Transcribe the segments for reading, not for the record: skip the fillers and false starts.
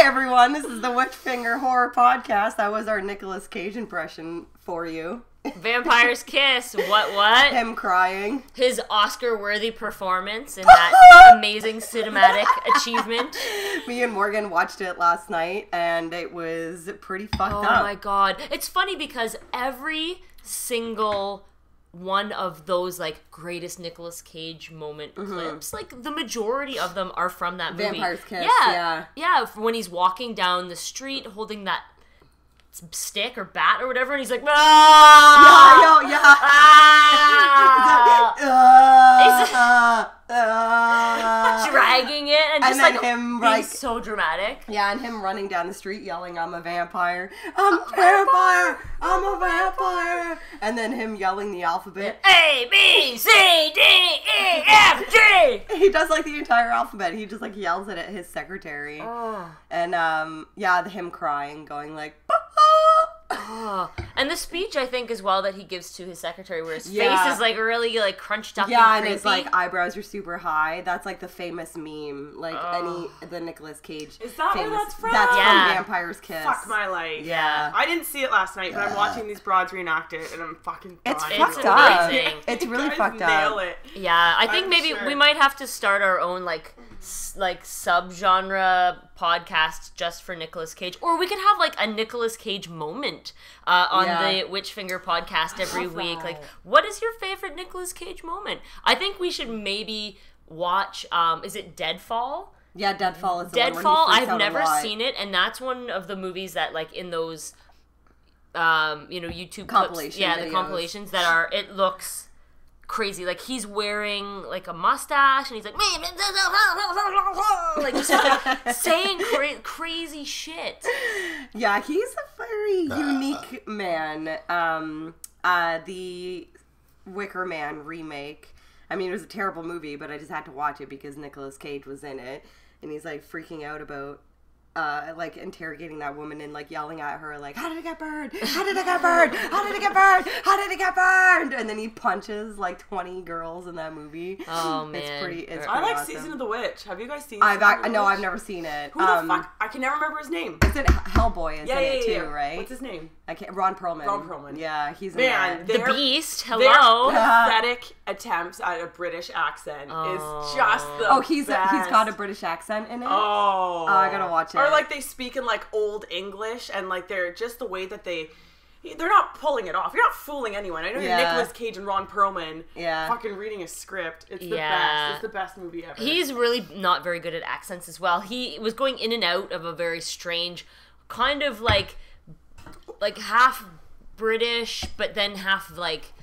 everyone. This is the Witchfinger Horror Podcast. That was our Nicolas Cage impression for you. Vampire's Kiss. What? Him crying. His Oscar-worthy performance in that amazing cinematic achievement. Me and Morgan watched it last night, and it was pretty fucked up. Oh my god. It's funny because every single one of those, like, greatest Nicolas Cage moment clips, like, the majority of them are from that movie. Vampire's Kiss, yeah. Yeah, when he's walking down the street holding that stick or bat or whatever, and he's like, ah! Yeah, Ah! Dragging it and just then like him, being like, so dramatic. Yeah, and him running down the street yelling, I'm a vampire. I'm a vampire. I'm a vampire. And then him yelling the alphabet. A, B, C, D, E, F, G. He does like the entire alphabet. He just like yells it at his secretary. Oh. And him crying, going like, Oh. And the speech, I think, as well, that he gives to his secretary, where his Yeah. face is like really like crunched up. yeah, and and his creepy. like eyebrows are super high. That's like the famous meme, like the Nicolas Cage. Is that where famous, that's from? That's Yeah. from Vampire's Kiss. Fuck my life. Yeah. I didn't see it last night, but I'm watching these broads reenact it, and I'm fucking It's dying. fucked It's up. amazing. It's really You guys fucked nail up. it. Yeah, I think I'm maybe sure. we might have to start our own like sub-genre podcast just for Nicolas Cage, or we could have like a Nicolas Cage moment on the Witchfinger podcast every week. that. Like, what is your favorite Nicolas Cage moment? I think we should maybe watch. Is it Deadfall? Yeah, Deadfall is the one where he Deadfall. freaks I've out a never lot. seen it, and that's one of the movies that like in those, YouTube Compilation clips, the videos. compilations that are. It looks crazy. Like he's wearing like a mustache, and he's like, like just like, saying crazy shit. Yeah, he's a very unique man. The Wicker Man remake. I mean, it was a terrible movie, but I just had to watch it because Nicolas Cage was in it, and he's like freaking out about like interrogating that woman and like yelling at her like, how did it get burned? How did it get burned? How did it get burned? How did it get burned? And then he punches like 20 girls in that movie. Oh man, It's pretty I like awesome. Season of the Witch. Have you guys seen I've Season of the no, Witch? I've never seen it. Who the fuck? I can never remember his name. Is it Hellboy is in it too, right? What's his name? I can't. Ron Perlman. Ron Perlman. Yeah, he's in Man, that. the their- Beast. Their Hello. pathetic attempts at a British accent is just the Oh, he's best. got a British accent in it. Oh, I gotta watch it. Or like they speak in like old English, and like they're just the way that they're not pulling it off. You're not fooling anyone. I know you're Yeah. Nicolas Cage and Ron Perlman. Yeah. Fucking reading a script. It's the Yeah. best. It's the best movie ever. He's really not very good at accents as well. He was going in and out of a very strange kind of like half British, but then half like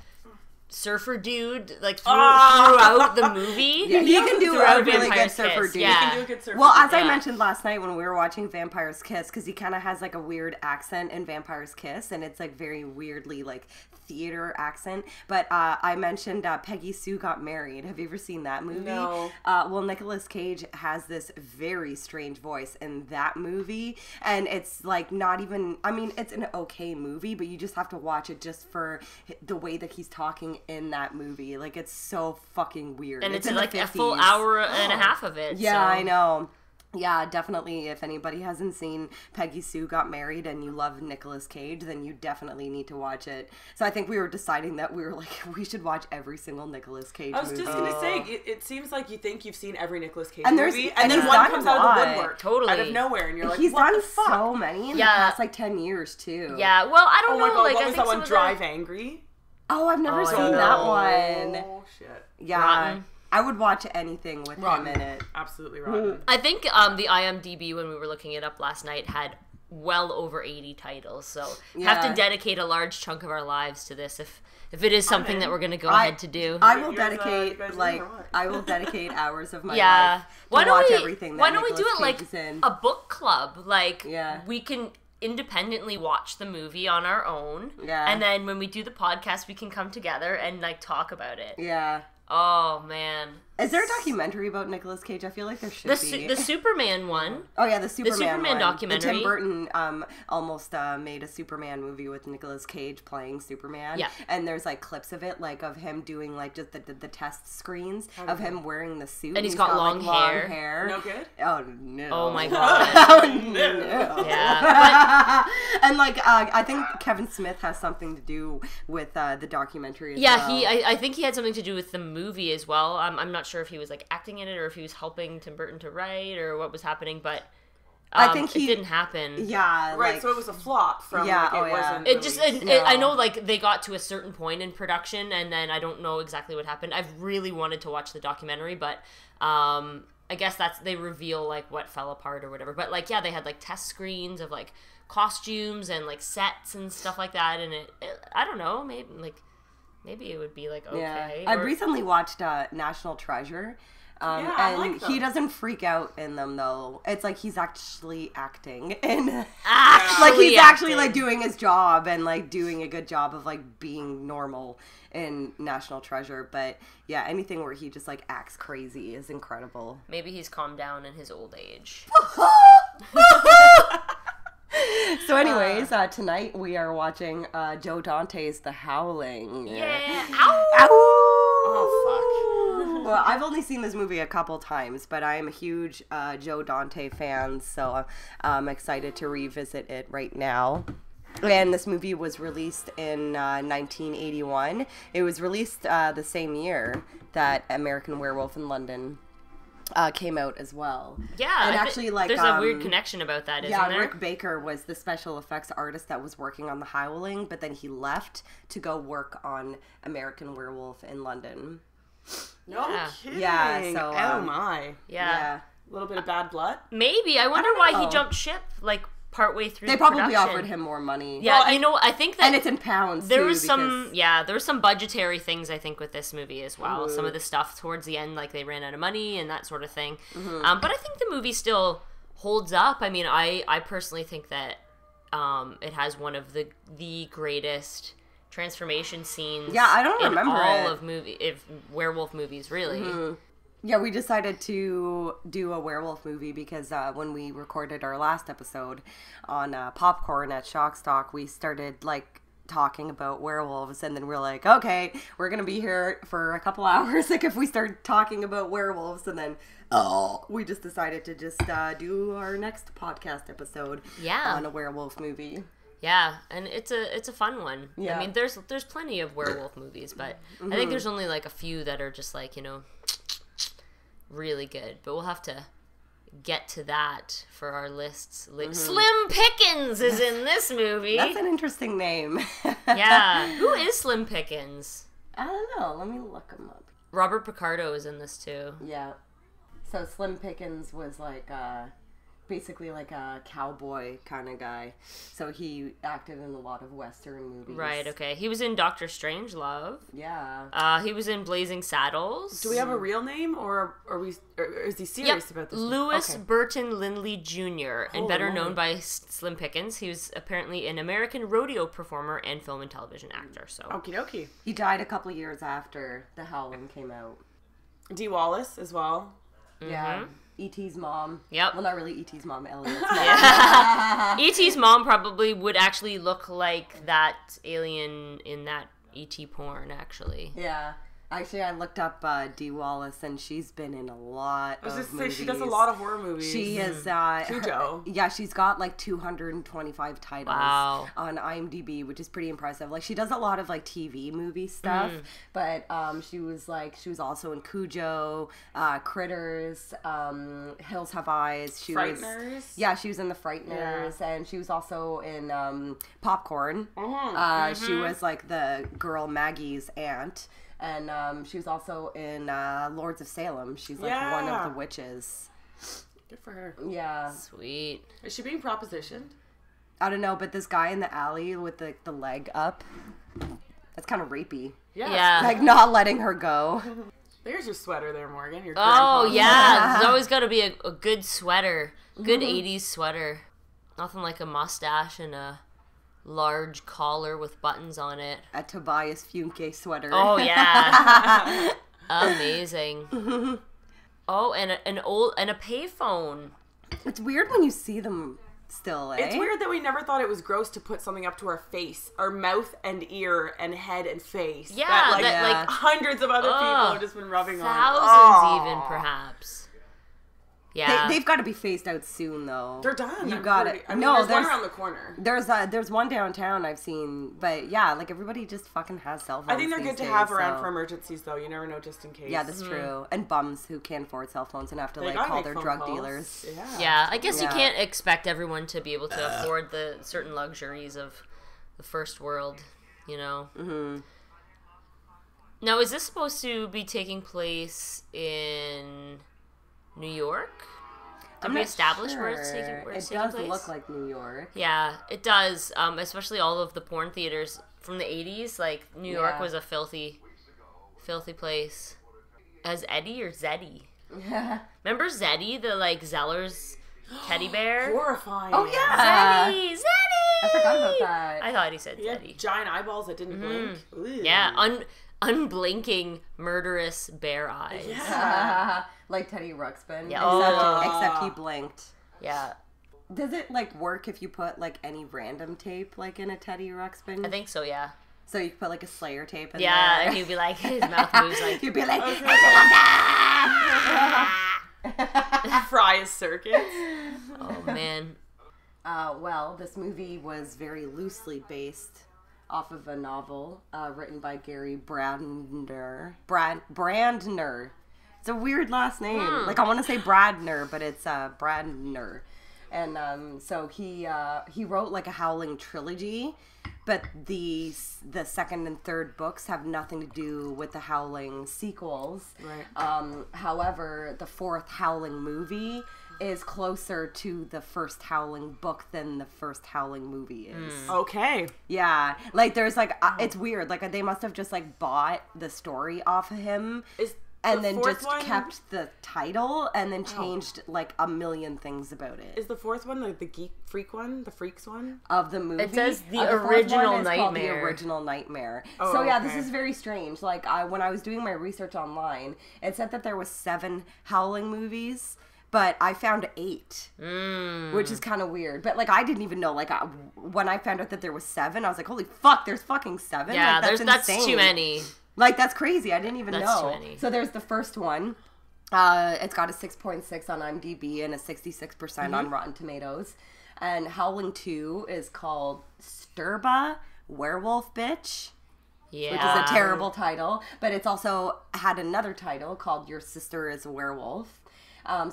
surfer dude, like throughout the movie. Yeah, he can do Throughout a really good Vampire's surfer Kiss, dude. yeah. He can do a good surfer. Well, as I Yeah. mentioned last night when we were watching Vampire's Kiss, because he kind of has like a weird accent in Vampire's Kiss, and it's like very weirdly like theater accent. But I mentioned Peggy Sue Got Married. Have you ever seen that movie? No. Well, Nicolas Cage has this very strange voice in that movie, and it's like not even. I mean, it's an okay movie, but you just have to watch it just for the way that he's talking in that movie. Like, it's so fucking weird. And it's in like the a full 50s. hour and a half of it. Yeah, so. I know. Yeah, definitely. If anybody hasn't seen Peggy Sue Got Married and you love Nicolas Cage, then you definitely need to watch it. So I think we were deciding that we were like, we should watch every single Nicolas Cage I was movie. just gonna say, it seems like you think you've seen every Nicolas Cage And there's- movie, and and then he's one done comes a out of the lot. woodwork, Totally. out of nowhere, and you're like, He's what done the fuck? so many in the Yeah. past like 10 years too. Yeah, well, I don't Oh my know. god, Like, what I was think that one? some of Drive Angry? Oh, I've never Oh, I seen don't that know. one. Oh shit, Yeah. Rotten. I would watch anything with him in it. absolutely rotten. I think the IMDb, when we were looking it up last night, had well over 80 titles. So have Yeah. to dedicate a large chunk of our lives to this if it is something that we're going to go I- ahead to do. I will You guys, dedicate you guys like in or what? I will dedicate hours of my Yeah. life to watch everything that why don't we Nicolas do it Cage like is in. a book club? Like, Yeah. we can independently watch the movie on our own. Yeah. And then when we do the podcast, we can come together and like talk about it. Yeah. Oh man. Is there a documentary about Nicolas Cage? I feel like there should be. The Superman one. Oh yeah, the Superman one. documentary. The Tim Burton almost made a Superman movie with Nicolas Cage playing Superman. Yeah. And there's like clips of it, like of him doing like just the test screens of him wearing the suit. And he's got long like, hair. No good? Oh no. Oh my god. Oh no. Yeah. And like I think Kevin Smith has something to do with the documentary as well. I think he had something to do with the movie as well. I'm not sure if he was like acting in it or if he was helping Tim Burton to write or what was happening, but I think it didn't happen. Yeah, Right, like, so it was a flop from wasn't It just released. I know like they got to a certain point in production and then I don't know exactly what happened. I've really wanted to watch the documentary, but I guess they reveal like what fell apart or whatever. But like they had like test screens of like costumes and like sets and stuff like that, and it I don't know, maybe it would be like okay. I recently watched National Treasure. I and like he them. doesn't freak out in them though. It's like he's actually acting and Actually like he's actually acting. like doing his job and like doing a good job of like being normal in National Treasure. But yeah, anything where he just like acts crazy is incredible. Maybe he's calmed down in his old age. So anyways, tonight we are watching Joe Dante's The Howling. Yeah. Ow! Oh, Well, I've only seen this movie a couple times, but I'm a huge Joe Dante fan, so I'm excited to revisit it right now. And this movie was released in 1981. It was released the same year that American Werewolf in London came out as well. Yeah, and actually, like there's a weird connection about that, isn't there? Rick Baker was the special effects artist that was working on The Howling, but then he left to go work on American Werewolf in London. No Yeah. kidding. Yeah, so, oh my. Yeah. A little bit of bad blood. Maybe. I wonder don't why know. he jumped ship like partway through They the probably production. offered him more money. Yeah, Well, I think that And it's in pounds, there too, was some because- there was some budgetary things I think with this movie as well. Some of the stuff towards the end, like they ran out of money and that sort of thing. Mm-hmm. But I think the movie still holds up. I mean, I personally think that it has one of the greatest transformation scenes. Yeah, I don't in remember all it. of werewolf movies, really. Yeah, we decided to do a werewolf movie because when we recorded our last episode on Popcorn at Shockstock, we started like talking about werewolves, and then we're like, okay, we're gonna be here for a couple hours. Like if we start talking about werewolves, and then we just decided to just do our next podcast episode Yeah. on a werewolf movie. Yeah, and it's a fun one. Yeah. I mean, there's plenty of werewolf movies, but I think there's only like a few that are just like, really good. But we'll have to get to that for our lists. Slim Pickens is in this movie. That's an interesting name. Yeah. Who is Slim Pickens? I don't know. Let me look him up. Robert Picardo is in this too. Yeah. So Slim Pickens was like basically like a cowboy kind of guy. So he acted in a lot of Western movies. Right, okay. He was in Doctor Strangelove. Yeah. He was in Blazing Saddles. Do we have a real name, or is he serious about this? Lewis Okay. Burton Lindley Jr., and Holy better moly. known by Slim Pickens. He was apparently an American rodeo performer and film and television actor. So Okie dokie. He died a couple years after The Howling came out. Dee Wallace as well. Yeah. E.T.'s mom. Yep. Well, not really E.T.'s mom, Elliot's mom. E.T.'s mom probably would actually look like that alien in that E.T. porn, actually. Yeah. Actually, I looked up Dee Wallace, and she's been in a lot I was of just say movies. she does a lot of horror movies. She is Cujo. yeah, she's got like 225 titles Wow. on IMDb, which is pretty impressive. Like she does a lot of like TV movie stuff, but she was also in Cujo, Critters, Hills Have Eyes. She Frighteners? was she was in the Frighteners, and she was also in Popcorn. She was like the girl Maggie's aunt. And she was also in Lords of Salem. She's like one of the witches. Good for her. Yeah. Sweet. Is she being propositioned? I don't know, but this guy in the alley with the leg up, that's kind of rapey. Yeah. Like not letting her go. There's your sweater there, Morgan. Your Oh, grandpa's yeah. There's always got to be a good sweater. Good 80s sweater. Nothing like a mustache and a large collar with buttons on it. A Tobias Funke sweater. Oh, yeah. Amazing. Oh, and a payphone. It's weird when you see them still, eh? It's weird that we never thought it was gross to put something up to our face, our mouth and ear and head and face. Yeah, that like hundreds of other people have just been rubbing on. Thousands even, perhaps. Yeah. They've got to be phased out soon, though. They're done. You got it. I mean, there's one around the corner. There's one downtown I've seen, but yeah, like everybody just fucking has cell phones. I think they're good to have around for emergencies, though. You never know, just in case. Yeah, that's true. And bums who can't afford cell phones and have to They like gotta call make their phone drug calls. dealers. Yeah, I guess you Yeah. can't expect everyone to be able to afford the certain luxuries of the first world, you know? Mm-hmm. Now, is this supposed to be taking place in New York? Did we establish where it's taking place? It does look like New York. Yeah, it does. Especially all of the porn theaters from the 80s. Like, New York was a filthy place. As Eddie or Zeddy? Remember Zeddy, the, like, Zeller's teddy bear? Horrifying. Oh, yeah. Zeddy! I forgot about that. I thought he said He had Zeddy. giant eyeballs that didn't blink. Ooh. Yeah, unblinking, murderous bear eyes. Yeah. Like Teddy Ruxpin. Yeah. Except he blinked. Yeah, Does it like work if you put like any random tape like in a Teddy Ruxpin? I think so, yeah. So you could put like a Slayer tape in Yeah, there. and he'd be like, his mouth moves like... You'd be like, Fry his circuits. Oh, man. well, this movie was very loosely based off of a novel written by Gary Brandner. Brandner. It's a weird last name. Like I want to say Bradner, but it's Brandner. And so he wrote like a Howling trilogy, but the second and third books have nothing to do with the Howling sequels. Right. However, the fourth Howling movie is closer to the first Howling book than the first Howling movie is. Okay. Yeah, like there's like it's weird. Like they must have just like bought the story off of him. And then just kept the title and then changed like a million things about it. Is the fourth one the geek freak one? The freaks one? Of the movie? It says the fourth original one is called The Nightmare. Original Nightmare. Oh, so yeah, okay. this is very strange. Like when I was doing my research online, it said that there was 7 Howling movies. But I found 8, which is kind of weird. But like, I didn't even know. Like, when I found out that there was 7, I was like, "Holy fuck! There's fucking 7! Yeah, like, that's insane. too many. Like, that's crazy. I didn't even That's know. too many. So there's the first one. It's got a 6.6 on IMDb and a 66% on Rotten Tomatoes. And Howling 2 is called Sturba Werewolf Bitch. Yeah. Which is a terrible title. But it's also had another title called Your Sister is a Werewolf.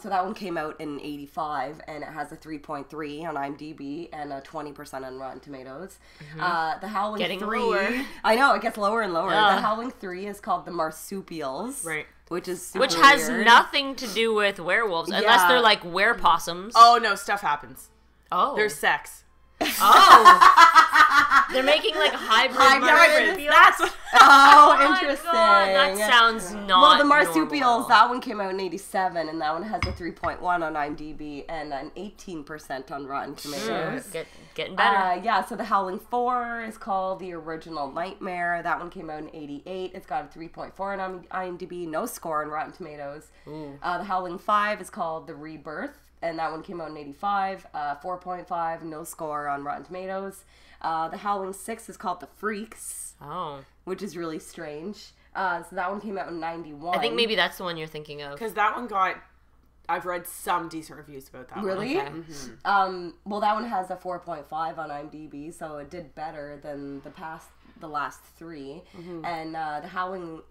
So that one came out in 85, and it has a 3.3 on IMDb and a 20% on Rotten Tomatoes. The Howling Getting 3... lower. I know, it gets lower and lower. Yeah. The Howling 3 is called The Marsupials. Right. Which is super Which has weird. nothing to do with werewolves, unless Yeah. they're like werepossums. Oh, no, stuff happens. Oh. There's sex. Oh. They're making like hybrid marsupials. That's what... Oh, Oh my interesting. God, that sounds not Well, the Marsupials, normal. that one came out in 87, and that one has a 3.1 on IMDb and an 18% on Rotten Tomatoes. Getting better. Yeah, so The Howling 4 is called The Original Nightmare. That one came out in 88. It's got a 3.4 on IMDb, no score on Rotten Tomatoes. The Howling 5 is called The Rebirth, and that one came out in 85. 4.5, no score on Rotten Tomatoes. The Howling 6 is called The Freaks, Oh. which is really strange. So that one came out in 91. I think maybe that's the one you're thinking of. Because that one got... I've read some decent reviews about that Really? one. Okay. Well, that one has a 4.5 on IMDb, so it did better than the last 3. And the Howling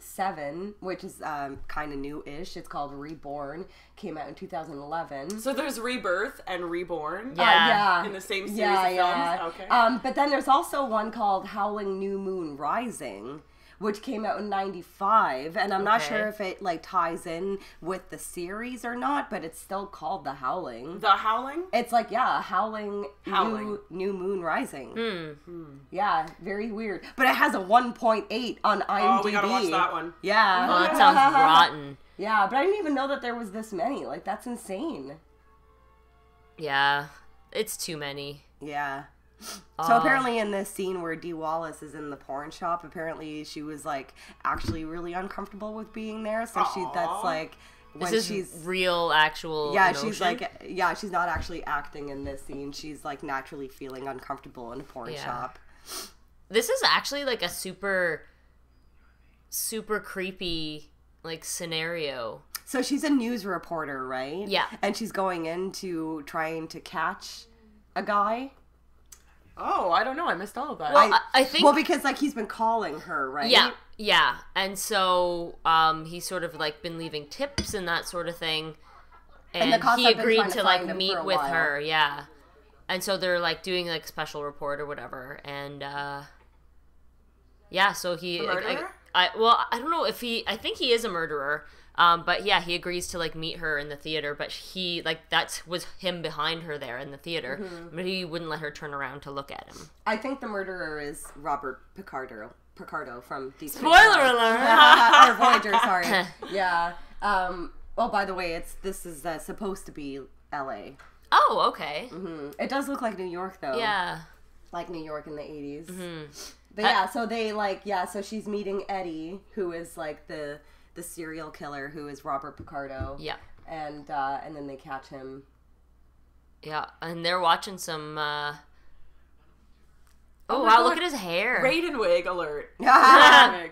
7, which is kind of new-ish, it's called Reborn, came out in 2011. So there's Rebirth and Reborn. Yeah. In the same series of films? Okay. But then there's also one called Howling New Moon Rising, which came out in 95, and I'm not Okay. sure if it like ties in with the series or not, but it's still called The Howling. The Howling? It's like, yeah, Howling. Howling. New Moon Rising. Hmm. Yeah, very weird. But it has a 1.8 on IMDb. Oh, we gotta watch that one. Yeah. Oh, that sounds rotten. Yeah, but I didn't even know that there was this many. Like, that's insane. Yeah. It's too many. Yeah. So apparently in this scene where Dee Wallace is in the porn shop, apparently she was like actually really uncomfortable with being there. So that's like when this is she's real, actual. yeah, emotion. she's like she's not actually acting in this scene. She's like naturally feeling uncomfortable in a porn shop. This is actually like a super creepy like scenario. So she's a news reporter, right? Yeah. And she's going into trying to catch a guy. Oh, I don't know. I missed all of that. Well, I think... Well, because, like, he's been calling her, right? Yeah. And so, he's sort of, like, been leaving tips and that sort of thing. And the cops he have been agreed trying to to like, find him meet for a with while. her, yeah. And so they're, like, doing, like, special report or whatever. And, yeah, so he... The murderer? I don't know if he... I think he is a murderer. But yeah, he agrees to like meet her in the theater, but he like that was him behind her there in the theater, but he wouldn't let her turn around to look at him. I think the murderer is Robert Picardo from Deep Space Spoiler Nine. alert! Or Voyager, sorry. Yeah. Oh, by the way, this is supposed to be L.A. Oh, okay. It does look like New York, though. Yeah. Like New York in the 80s. But yeah, so they so she's meeting Eddie, who is like the serial killer, who is Robert Picardo. Yeah. And then they catch him. Yeah, and they're watching some. Oh my wow! God. Look at his hair. Raiden wig alert. Yeah, Wig.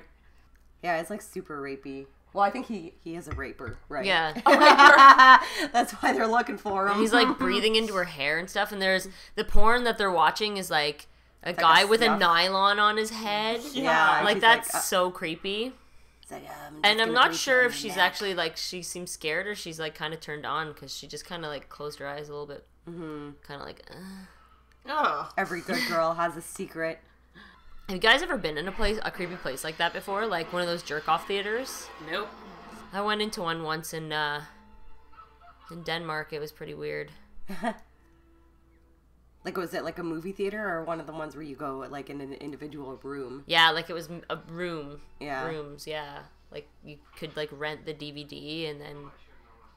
it's like super rapey. Well, I think he is a raper, right? Yeah. That's why they're looking for him. He's like breathing into her hair and stuff, and there's the porn that they're watching is like a guy with a snuff. nylon on his head. Yeah, Like she's that's so creepy. It's like, And I'm not sure if she's actually like she seems scared or she's like kind of turned on because she just kind of like closed her eyes a little bit, kind of like. Oh. Every good girl has a secret. Have you guys ever been in a creepy place like that before? Like one of those jerk off theaters? Nope. I went into one once in Denmark. It was pretty weird. Like, was it like a movie theater or one of the ones where you go like in an individual room? Yeah, like it was a room. Yeah. Rooms, yeah. Like you could like rent the DVD and then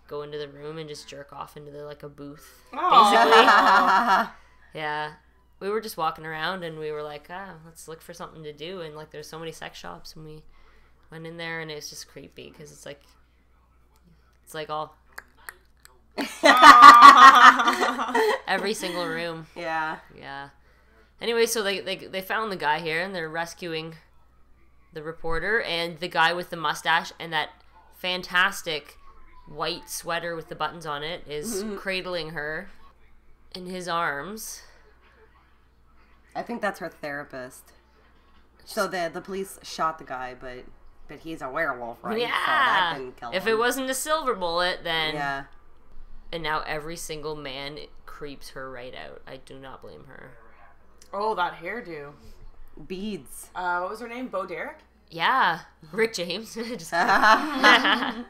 go into the room and just jerk off into like a booth. Oh. Yeah. We were just walking around and we were like, let's look for something to do. And like there's so many sex shops and we went in there and it's just creepy because it's like all every single room. Yeah. Yeah. Anyway, so they found the guy here and they're rescuing the reporter and the guy with the mustache and that fantastic white sweater with the buttons on it is cradling her in his arms. I think that's her therapist. So the police shot the guy, but he's a werewolf, right? Yeah. So that didn't kill If him. it wasn't a silver bullet, then Yeah. And now every single man creeps her right out. I do not blame her. Oh, that hairdo. Beads. What was her name? Bo Derek? Yeah, Rick James. Just kidding.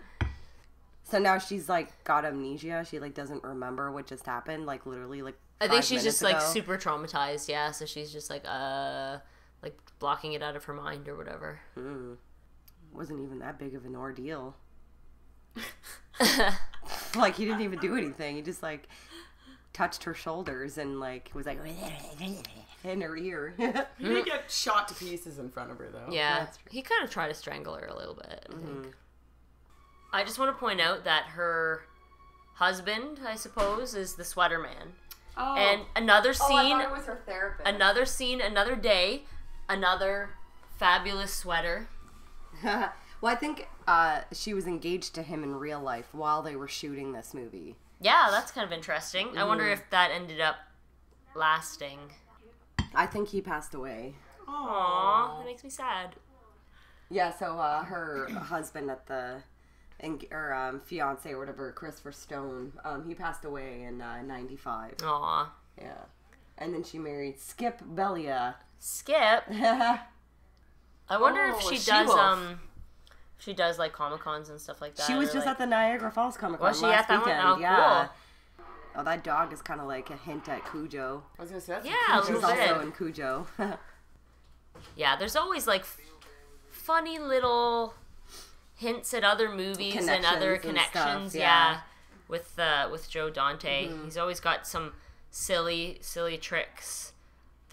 So now she's like got amnesia. She like doesn't remember what just happened. Like literally like. I think 5 she's just minutes like ago. super traumatized. Yeah, so she's just like blocking it out of her mind or whatever. Wasn't even that big of an ordeal. Like he didn't even do anything. He just like touched her shoulders and like was like in her ear. He did get shot to pieces in front of her, though. Yeah, That's true. he kind of tried to strangle her a little bit, I think. I just want to point out that her husband, I suppose, is the sweater man. Oh. And another scene, was her therapist. another scene, another day, another fabulous sweater. Well, I think she was engaged to him in real life while they were shooting this movie. Yeah, that's kind of interesting. I wonder if that ended up lasting. I think he passed away. Aww, that makes me sad. Yeah, so her husband at the fiance or whatever, Christopher Stone, he passed away in 95. Aww. Yeah. And then she married Skip Belia. Skip. I wonder if Oh, she a does she-wolf. she does like Comic-Cons and stuff like that. She was or, just like, at the Niagara Falls Comic Con Was she last at that one? weekend. Oh, yeah. cool. Oh, that dog is kind of like a hint at Cujo. I was going to say, that's Yeah, a She's little bit. also in Cujo. Yeah, there's always like funny little hints at other movies and other Connections and stuff, connections. yeah. With Joe Dante, he's always got some silly tricks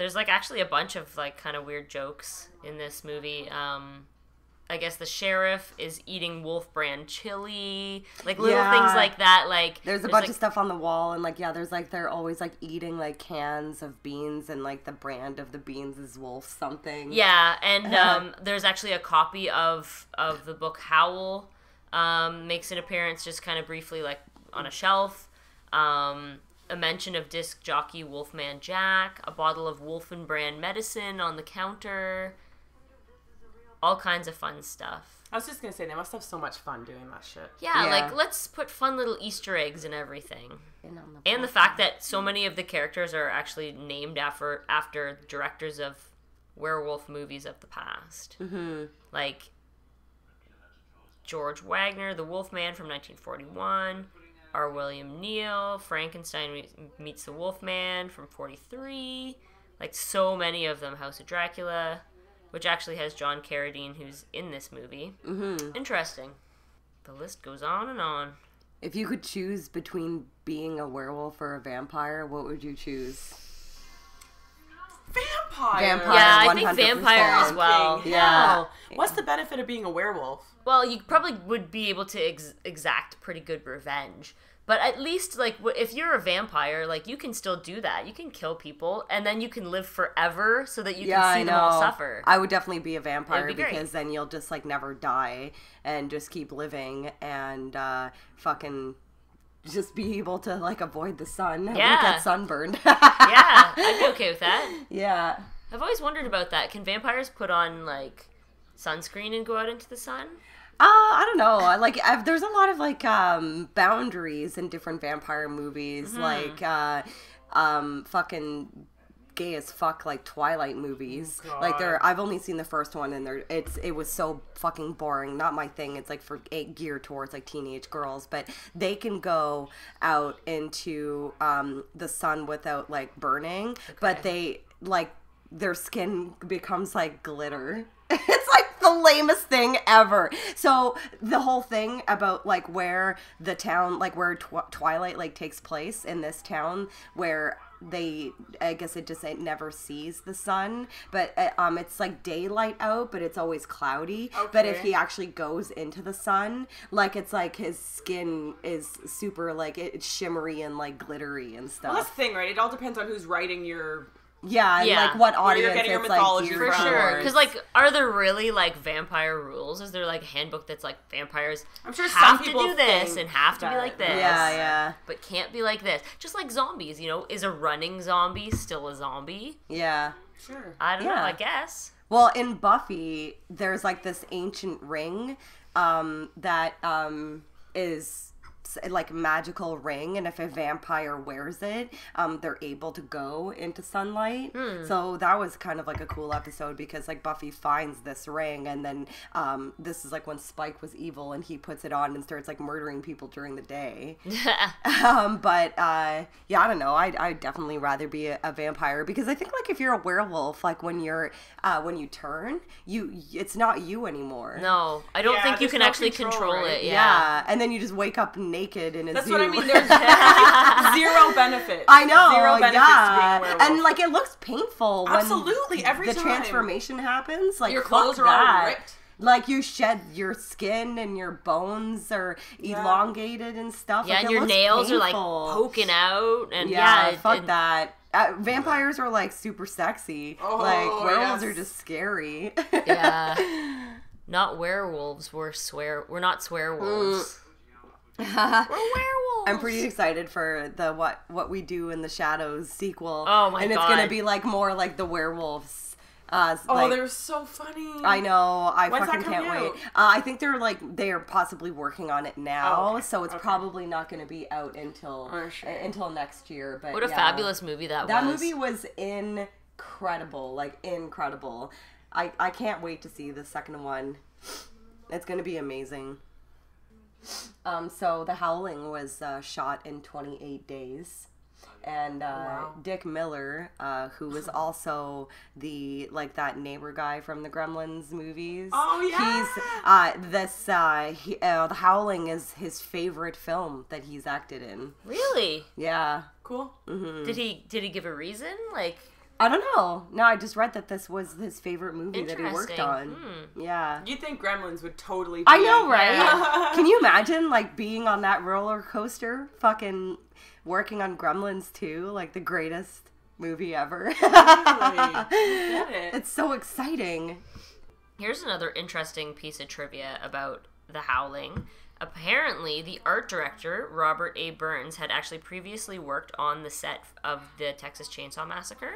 There's like actually a bunch of like kind of weird jokes in this movie. I guess the sheriff is eating Wolf brand chili, like little things like that. Like there's a bunch of stuff on the wall, and like there's like they're always like eating like cans of beans, and like the brand of the beans is Wolf something. Yeah, and there's actually a copy of the book Howl makes an appearance just kind of briefly like on a shelf. A mention of disc jockey Wolfman Jack, a bottle of Wolfen brand medicine on the counter. All kinds of fun stuff. I was just going to say, they must have so much fun doing that shit. Yeah, like, let's put fun little Easter eggs in everything. And the fact that so many of the characters are actually named after directors of werewolf movies of the past. Mm-hmm. Like, George Wagner, The Wolfman from 1941. R. William Neal, Frankenstein Meets the Wolfman from 43. Like, so many of them. House of Dracula, which actually has John Carradine, who's in this movie. Mm-hmm. Interesting. The list goes on and on. If you could choose between being a werewolf or a vampire, what would you choose? Vampire. Yeah, I think vampire as well. Yeah. What's the benefit of being a werewolf? Well, you probably would be able to exact pretty good revenge. But at least, like, if you're a vampire, like, you can still do that. You can kill people, and then you can live forever so that you can see them all suffer. I would definitely be a vampire because then you'll just, like, never die and just keep living and fucking just be able to, like, avoid the sun. Yeah. Not get sunburned. Yeah, I'd be okay with that. Yeah. I've always wondered about that. Can vampires put on, like, sunscreen and go out into the sun? I don't know. There's a lot of like boundaries in different vampire movies, like fucking gay as fuck like Twilight movies. Oh, like I've only seen the first one, and it was so fucking boring. Not my thing. It's like geared towards like teenage girls, but they can go out into the sun without like burning, but they like their skin becomes like glitter. It's like the lamest thing ever. So the whole thing about like where the town, like where Twilight like takes place in this town, where I guess it never sees the sun, but it's like daylight out, but it's always cloudy. Okay. But if he actually goes into the sun, like it's like his skin is super like it's shimmery and like glittery and stuff. Well, that's the thing, right? It all depends on who's writing your. Yeah, like what audience you're getting your it's mythology like for sure. Because like, are there really like vampire rules? Is there like a handbook that's like vampires I'm sure have some to people do this and have to be like this? Yeah. But can't be like this. Just like zombies, you know? Is a running zombie still a zombie? Yeah. Sure. I don't know. I guess. Well, in Buffy, there's like this ancient ring that is like magical ring, and if a vampire wears it, they're able to go into sunlight. So that was kind of like a cool episode because like Buffy finds this ring, and then this is like when Spike was evil and he puts it on and starts like murdering people during the day. But I don't know. I'd definitely rather be a vampire because I think like if you're a werewolf, like when you turn, it's not you anymore. No, I don't think you can actually control it. Yeah, and then you just wake up naked in a That's zoo. what I mean. There's zero benefit. I know. Zero benefits to being a werewolf. And like it looks painful when absolutely every the time transformation happens. Like your clothes are all ripped. Like you shed your skin and your bones are elongated and stuff. Yeah, like, and your nails painful. are like poking out. And fuck that. Vampires are like super sexy. Like werewolves are just scary. Yeah. Not werewolves. We're not swearwolves. We're werewolves. I'm pretty excited for the what we do in the shadows sequel. Oh my god! And it's gonna be like more like the werewolves. They're so funny. I know. When's fucking that coming can't out? wait. I think they are possibly working on it now, so it's probably not going to be out until next year. But what a fabulous movie that was. That movie was incredible, like incredible. I can't wait to see the second one. It's going to be amazing. So The Howling was shot in 28 days. And Dick Miller, who was also that neighbor guy from the Gremlins movies. Oh yeah. The Howling is his favorite film that he's acted in. Really? Yeah. Cool. Mm-hmm. Did he give a reason? Like, I don't know. No, I just read that this was his favorite movie that he worked Interesting. on. Yeah. You'd think Gremlins would totally be... I know, right? Yeah. Can you imagine, like, being on that roller coaster, fucking working on Gremlins 2, like, the greatest movie ever? Really? I get it. It's so exciting. Here's another interesting piece of trivia about The Howling. Apparently, the art director, Robert A. Burns, had actually previously worked on the set of the Texas Chainsaw Massacre.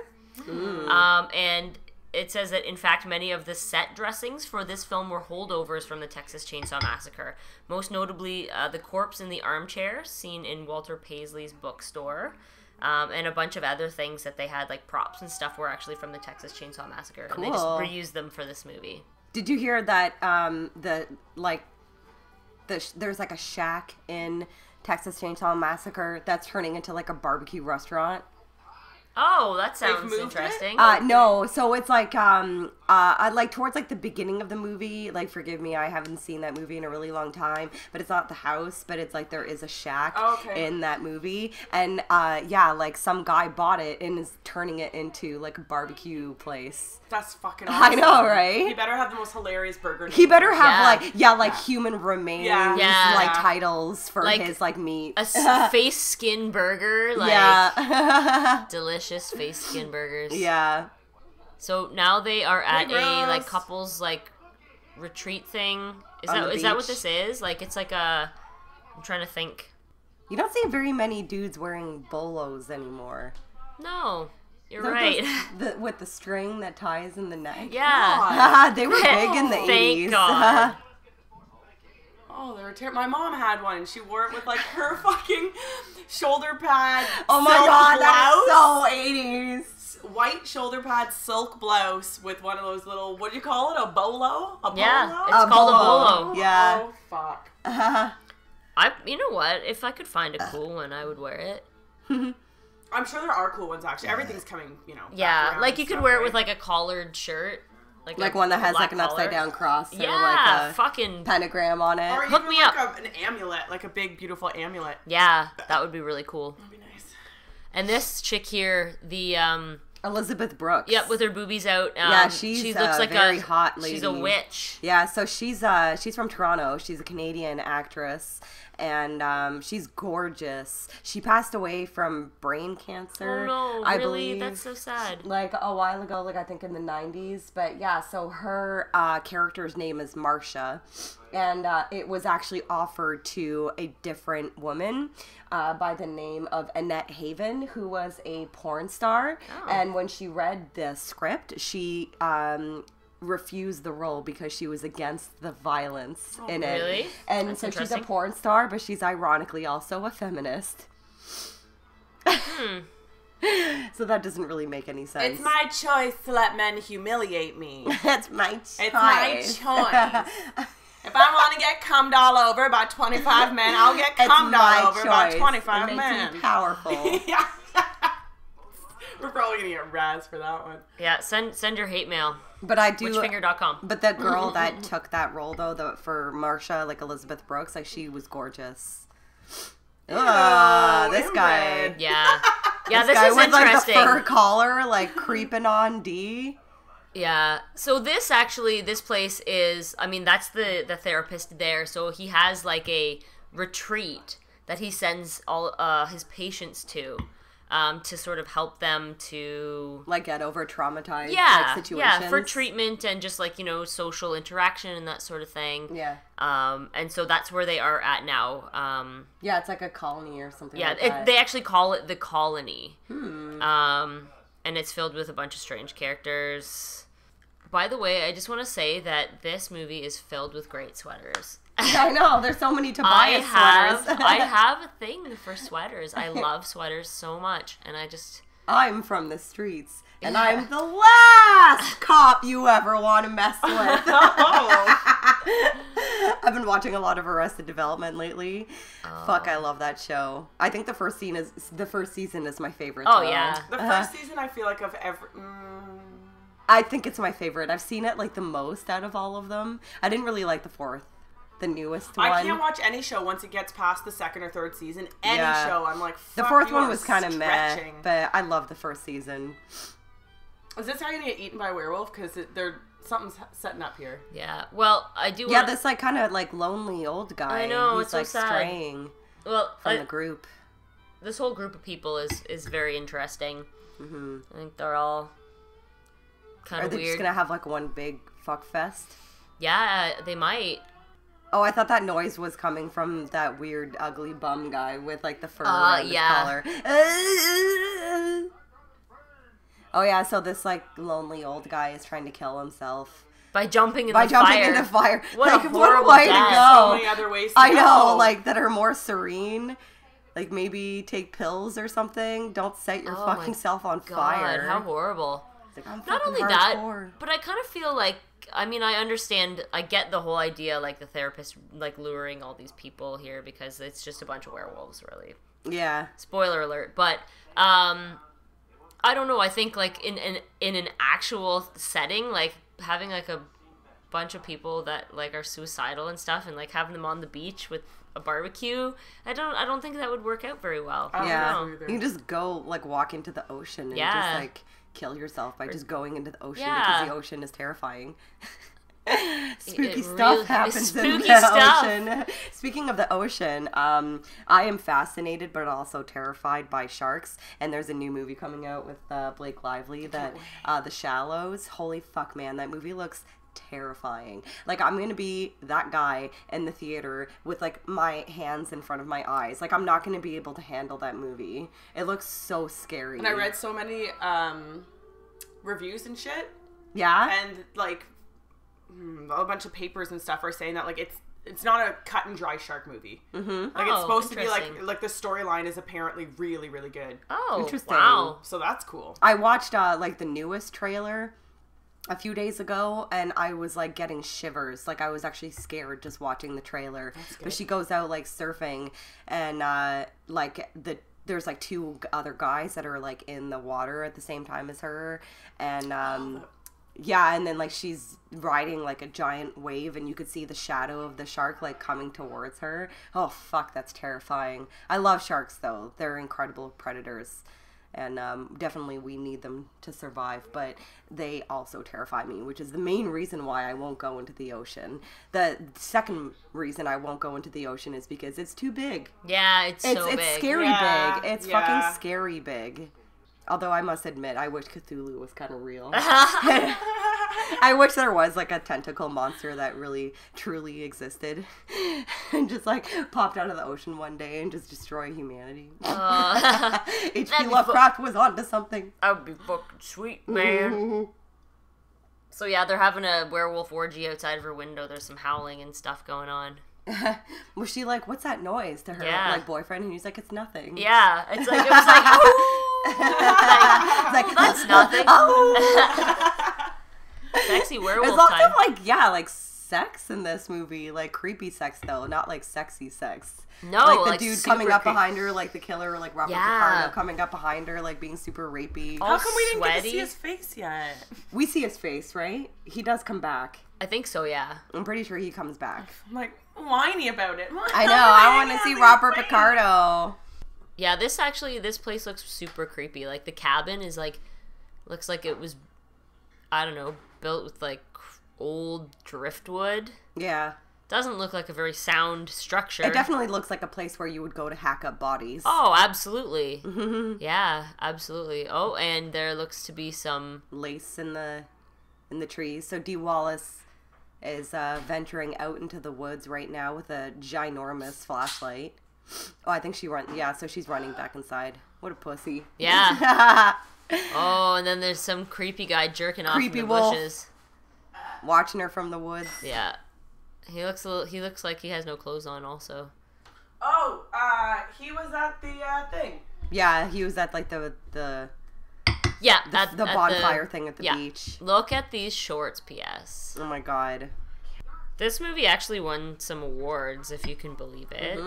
And it says that, in fact, many of the set dressings for this film were holdovers from the Texas Chainsaw Massacre. Most notably, the corpse in the armchair, seen in Walter Paisley's bookstore. And a bunch of other things that they had, like props and stuff, were actually from the Texas Chainsaw Massacre. Cool. And they just reused them for this movie. Did you hear that, there's, like, a shack in Texas Chainsaw Massacre that's turning into, like, a barbecue restaurant? Oh, that sounds moved it? interesting. No, so it's like like towards like the beginning of the movie, like forgive me, I haven't seen that movie in a really long time, but it's not the house, but it's like there is a shack in that movie, and like some guy bought it and is turning it into like a barbecue place. That's fucking awesome. I know, right? He better have the most hilarious burger. He better have Yeah. human remains Yeah. like titles for Like, his like meat. A face skin burger, like yeah. delicious face skin burgers. Yeah. So now they are at Hey, a like gross. couples like retreat thing. Is On the that what beach. this is? Like it's like a. I'm trying to think. You don't see very many dudes wearing bolos anymore. No, you're They're right. those- with the string that ties in the neck. Yeah. They were big in the 80s. Thank God. Oh, they were terrible. My mom had one, and she wore it with like her fucking shoulder pad. Oh my silk god, blouse, that's so 80s. white shoulder pad, silk blouse with one of those little, what do you call it? A bolo? A Yeah, bolo? it's called a bolo. Yeah. Oh fuck. You know what? If I could find a cool one, I would wear it. I'm sure there are cool ones actually. Everything's coming, back Yeah, around like and you could stuff, wear it right? with like a collared shirt, Like a one that has black like an collar. upside down cross or Yeah, like a fucking pentagram on it. Or Hook even me like up. an amulet, like a big beautiful amulet. yeah. That would be really cool. That'd be nice. And this chick here, the Elizabeth Brooks. yep, with her boobies out. Yeah, she she's looks a like very a hot She's a lady. witch. Yeah, so she's from Toronto. She's a Canadian actress, and she's gorgeous. She passed away from brain cancer. Oh no, I really? believe, That's so sad. like a while ago, like I think in the 90s. But yeah, so her character's name is Marcia, and it was actually offered to a different woman by the name of Annette Haven, who was a porn star. Oh. And when she read the script, she refused the role because she was against the violence in it. really? And That's so she's a interesting. porn star, but she's ironically also a feminist. So that doesn't really make any sense. It's my choice to let men humiliate me. That's my choice. It's my choice. If I want to get cummed all over by 25 men, I'll get It's cummed my all over by choice. 25 It makes men. me powerful. Yeah. We're probably gonna get razz for that one. Yeah, send your hate mail. But I do. Witchfinger.com. But the girl that took that role, though, for Marcia, like Elizabeth Brooks, like she was gorgeous. This guy. inbred. Yeah. Yeah, This this guy is with like the interesting. fur collar, like creeping on D. Yeah. So this place is, I mean, that's the therapist there. So he has like a retreat that he sends all his patients to sort of help them to Like get over traumatized yeah, like, situations. yeah, for treatment and just like, social interaction and that sort of thing. Yeah. And so that's where they are at now. Yeah, it's like a colony or something Yeah, like that. they actually call it the Colony. And it's filled with a bunch of strange characters. By the way, I just want to say that this movie is filled with great sweaters. I know, there's so many Tobias sweaters. I have a thing for sweaters. I love sweaters so much, and I'm from the streets, and I'm the last cop you ever want to mess with. I've been watching a lot of Arrested Development lately. Fuck, I love that show. I think the first season is my favorite. Oh, though. yeah. The first season, I feel like of every. I think it's my favorite. I've seen it like the most out of all of them. I didn't really like the fourth, the newest one. I can't watch any show once it gets past the second or third season. Any Yeah. show, I'm like, The fuck, fourth you one are was kind of meh, stretching. but I love the first season. Is this guy gonna get eaten by a werewolf? Because something's setting up here. Yeah. Well, I do. Yeah, this like kind of like lonely old guy. I know, He's it's so like sad. straying Well, from the group. this whole group of people is very interesting. Mm-hmm. I think they're all kind Are of they weird. just gonna have like one big fuck fest? Yeah, they might. Oh, I thought that noise was coming from that weird, ugly bum guy with like the fur around yeah. his collar. Oh yeah, so this like lonely old guy is trying to kill himself By jumping in by the jumping fire. into fire. What a Like, horrible way death. to So go! many other ways to I go. know, like that are more serene. Like maybe take pills or something. Don't set your Oh my fucking self on God, fire. how horrible. It's like, I'm Not fucking only that, hardcore. but I kind of feel like, I mean, I understand, I get the whole idea, like the therapist, like luring all these people here because it's just a bunch of werewolves, really. Yeah. Spoiler alert. But, I don't know, I think, like, in an actual setting, like, having, like, a bunch of people that, like, are suicidal and stuff and, like, having them on the beach with a barbecue, I don't think that would work out very well. I don't Yeah. know either. You can just go like walk into the ocean and Yeah. just like kill yourself by just going into the ocean Yeah. because the ocean is terrifying. Spooky It stuff really- happens in spooky the stuff. ocean. Speaking of the ocean, I am fascinated but also terrified by sharks. And there's a new movie coming out with Blake Lively, that The Shallows. Holy fuck, man, that movie looks terrifying. Like, I'm gonna be that guy in the theater with like my hands in front of my eyes. Like, I'm not gonna be able to handle that movie. It looks so scary. And I read so many reviews and shit, Yeah. and like a bunch of papers and stuff are saying that like it's not a cut and dry shark movie. Mm-hmm. Like it's Oh, supposed to be interesting. like the storyline is apparently really really good. Oh, Interesting. wow. So that's cool. I watched like the newest trailer a few days ago, and I was like getting shivers. Like, I was actually scared just watching the trailer. But she goes out like surfing, and like there's like two other guys that are like in the water at the same time as her, and yeah, and then like she's riding like a giant wave, and you could see the shadow of the shark like coming towards her. Oh fuck, that's terrifying. I love sharks though; they're incredible predators. And definitely we need them to survive, but they also terrify me, which is the main reason why I won't go into the ocean. The second reason I won't go into the ocean is because it's too big. Yeah, it's so It's big. scary Yeah, big. It's yeah. fucking scary big. Although I must admit, I wish Cthulhu was kind of real. I wish there was like a tentacle monster that really, truly existed, and just like popped out of the ocean one day and just destroyed humanity. H.P. That'd be Lovecraft was onto something. That would be fucking sweet, man. So yeah, they're having a werewolf orgy outside of her window. There's some howling and stuff going on. Was she like, "What's that noise?" to her Yeah. like boyfriend, and he's like, "It's nothing." Yeah, it's like, it was like, It's like, that's nothing. Oh. Sexy There's werewolf lots time. of like sex in this movie, like creepy sex though, not like sexy sex. No, like the like dude super coming up creepy. behind her, like the killer, like Robert Yeah. Picardo coming up behind her, like being super rapey. All How come we didn't get to sweaty. see his face yet? We see his face, right? He does come back. I think so, yeah. I'm pretty sure he comes back. I'm like whiny about it. I know. I want to see Robert Picardo. Yeah, this place looks super creepy. Like, the cabin is like, looks like it was, I don't know, built with like old driftwood. Yeah. Doesn't look like a very sound structure. It definitely looks like a place where you would go to hack up bodies. Oh, absolutely. Yeah, absolutely. Oh, and there looks to be some... Lace in the trees. So Dee Wallace is venturing out into the woods right now with a ginormous flashlight. Oh, I think she so she's running back inside. What a pussy. Yeah. Oh, and then there's some creepy guy jerking off Creepy in the wolf. bushes. Watching her from the woods. Yeah. He looks like he has no clothes on also. Oh, he was at the thing. Yeah, he was at like the Yeah, the bonfire thing at the yeah. beach. Look at these shorts, P.S. Oh my god. This movie actually won some awards, if you can believe it.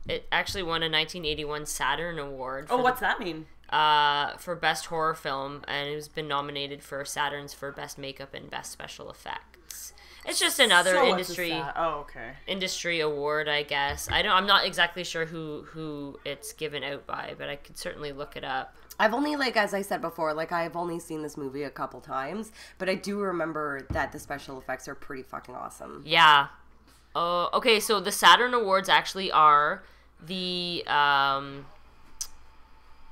It actually won a 1981 Saturn Award. Oh, what's that mean? For Best Horror Film, and it has been nominated for Saturns for Best Makeup and Best Special Effects. It's just another So what's industry this at? Oh, okay. industry award, I guess. I'm not exactly sure who it's given out by, but I could certainly look it up. I've only, like, as I said before, like, I've only seen this movie a couple times, but I do remember that the special effects are pretty fucking awesome. Yeah. Okay, so the Saturn Awards actually are the,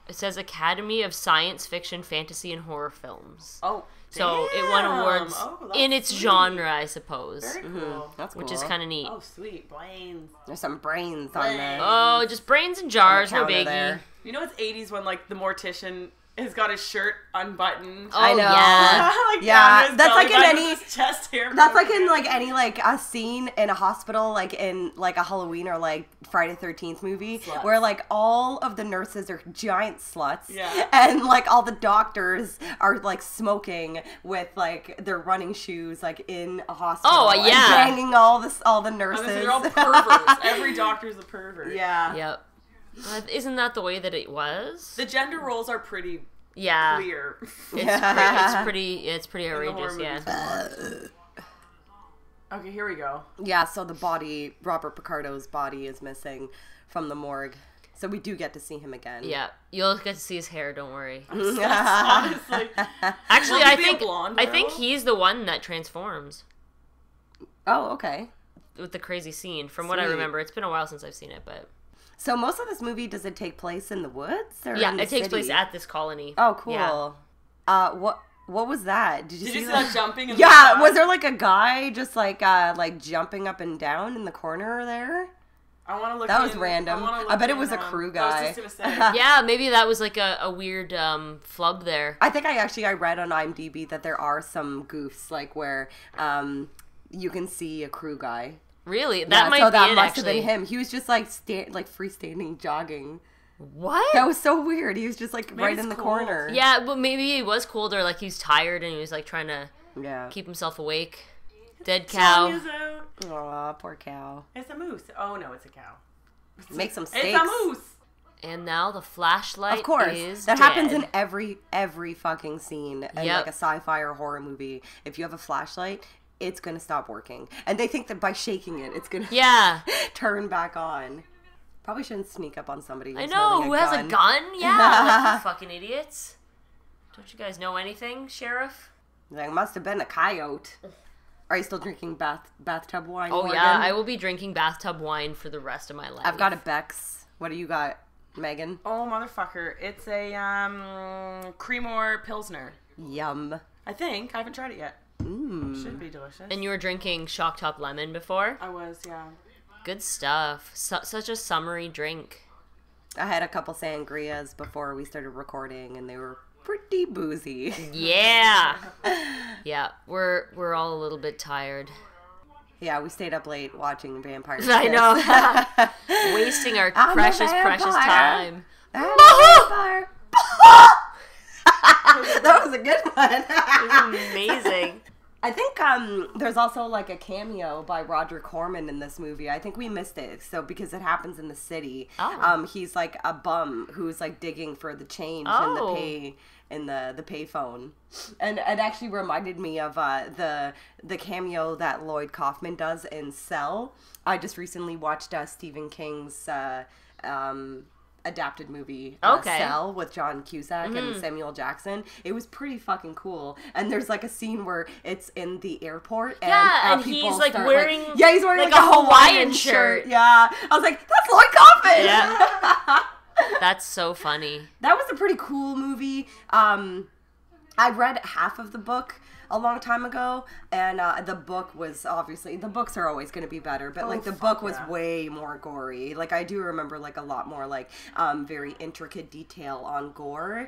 it says Academy of Science Fiction, Fantasy, and Horror Films. Oh, So it won awards that's in its sweet. genre, I suppose. Very cool. That's cool. Which is kind of neat. Oh, sweet. Brains. There's some brains on there. Oh, just brains and jars, no counter biggie. there. You know it's 80s when, like, the mortician has got his shirt unbuttoned. Oh, I know. yeah. Like, Yeah, down his that's like belly in button any- with his chest hair. That's like in like any like a scene in a hospital, like in like a Halloween or like Friday 13th movie, Sluts. where like all of the nurses are giant sluts, Yeah. and like all the doctors are like smoking with like their running shoes, like in a hospital. Oh, and yeah. banging all the And nurses. they're all perverts. Every doctor's a pervert. Yeah. Yep. Isn't that the way that it was? The gender roles are pretty Yeah. clear. It's pretty in the horror outrageous, yeah. movies. Okay, here we go. Yeah. So the body, Robert Picardo's body, is missing from the morgue. So we do get to see him again. Yeah. You'll get to see his hair, don't worry. Honestly. Actually, Will I he be a think blonde I think girl? he's the one that transforms Oh, okay. with the crazy scene. From what I Sweet. remember, it's been a while since I've seen it, but So most of this movie, does it take place in the woods? Or yeah, in the it takes place city? at this colony. Oh, cool. Yeah. What was that? Did you Did see you see that? that jumping? In Yeah, the was there like a guy just like jumping up and down in the corner there? I want to look. That was in- random. wanna look I bet it in was a on- crew I guy. was just gonna say. Yeah, maybe that was like a weird flub there. I think I read on IMDb that there are some goofs like where you can see a crew guy. Really? That Yeah, might so be that it, must actually. have been him. He was just like freestanding jogging. What? That was so weird. He was just like right it's in the cold. corner. Yeah, but maybe he was cold or like he's tired and he was like trying to Yeah. keep himself awake. Dead Sun cow. is out. Aw, poor cow. It's a moose. Oh no, it's a cow. Make some steaks. It's a moose. And now the flashlight Of course, is that dead. happens in every fucking scene in Yep. like a sci-fi or horror movie. If you have a flashlight, it's gonna stop working, and they think that by shaking it, it's gonna Yeah. turn back on. Probably shouldn't sneak up on somebody. Who's I know, holding who has a gun? Yeah, like you fucking idiots. Don't you guys know anything, Sheriff? Like, must have been a coyote. Are you still drinking bathtub wine? Oh Morgan? yeah, I will be drinking bathtub wine for the rest of my life. I've got a Beck's. What do you got, Megan? Oh motherfucker! It's a Creemore Pilsner. Yum. I think I haven't tried it yet. Mm. Should be delicious. And you were drinking Shock Top Lemon before? I was, yeah. Good stuff. Such a summery drink. I had a couple sangrias before we started recording, and they were pretty boozy. Yeah. Yeah, we're all a little bit tired. Yeah, we stayed up late watching Vampire. I know. Wasting our I'm a precious vampire. time. That was a good one. Amazing. I think there's also like a cameo by Roger Corman in this movie. I think we missed it. So because it happens in the city, Oh. he's like a bum who's like digging for the change Oh. in the payphone, and it actually reminded me of the cameo that Lloyd Kaufman does in Cell. I just recently watched Stephen King's adapted movie Okay. Cell with John Cusack and Samuel Jackson. It was pretty fucking cool. And there's like a scene where it's in the airport and, Yeah, and people he's, like, start, wearing, yeah, he's wearing like, like, a a Hawaiian Hawaiian shirt. shirt. Yeah, I was like, that's Lloyd Kaufman. Yeah. That's so funny. That was a pretty cool movie. I read half of the book a long time ago, and the book was obviously, the books are always going to be better, but like the book was way more gory. Like I do remember like a lot more like very intricate detail on gore,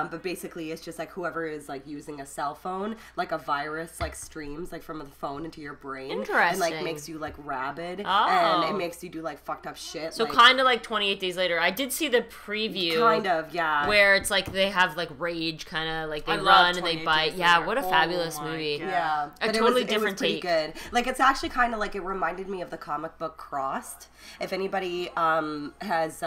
but basically it's just like whoever is like using a cell phone, like a virus like streams like from the phone into your brain, and like Interesting. makes you like rabid, Oh. and it makes you do like fucked up shit. So like, kind of like 28 Days Later. I did see the preview. kind of, yeah. Where it's like they have like rage, kind of like they I love run and they 28 bite. Days Yeah, Later. what a Holy fabulous Oh my movie. God. Yeah, but totally it different was pretty take. good. Like it's actually kind of like it reminded me of the comic book Crossed. If anybody has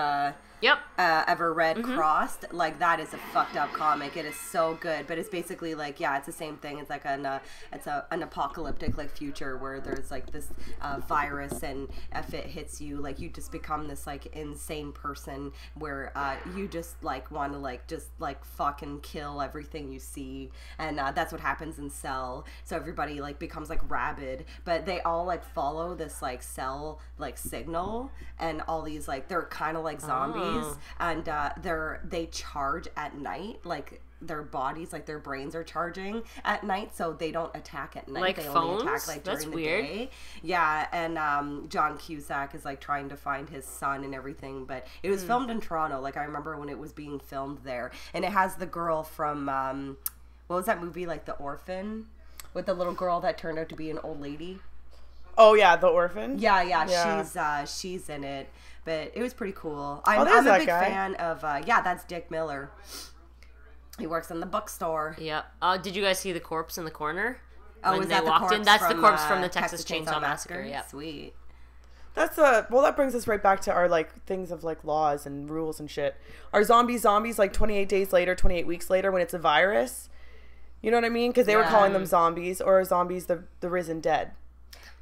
Yep. ever read Crossed, like that is a fucked up comic. It is so good, but it's basically like it's the same thing. It's like an apocalyptic like future where there's like this virus, and if it hits you, like you just become this like insane person where you just like want to like just like fucking kill everything you see, and that's what happens in Cell. So everybody like becomes like rabid, but they all like follow this like cell like signal, and all these like they're kind of like zombies. And they charge at night, like their bodies, like their brains are charging at night, so they don't attack at night. Like they phones? only attack like That's during weird. the day. Yeah, and John Cusack is like trying to find his son and everything, but it was filmed in Toronto. Like I remember when it was being filmed there, and it has the girl from what was that movie, like The Orphan, with the little girl that turned out to be an old lady. Oh yeah, The Orphan. Yeah. She's in it, but it was pretty cool. I'm there's a that big guy. fan of that's Dick Miller. He works in the bookstore. Yep. Did you guys see the corpse in the corner? Oh, when is they that the walked corpse in? That's the from, corpse from the Texas Chainsaw Massacre. Yep. Sweet. That's well, that brings us right back to our like things of like laws and rules and shit. Are zombies like 28 days later, 28 weeks later when it's a virus? You know what I mean? Because they were calling them zombies, or are zombies the risen dead?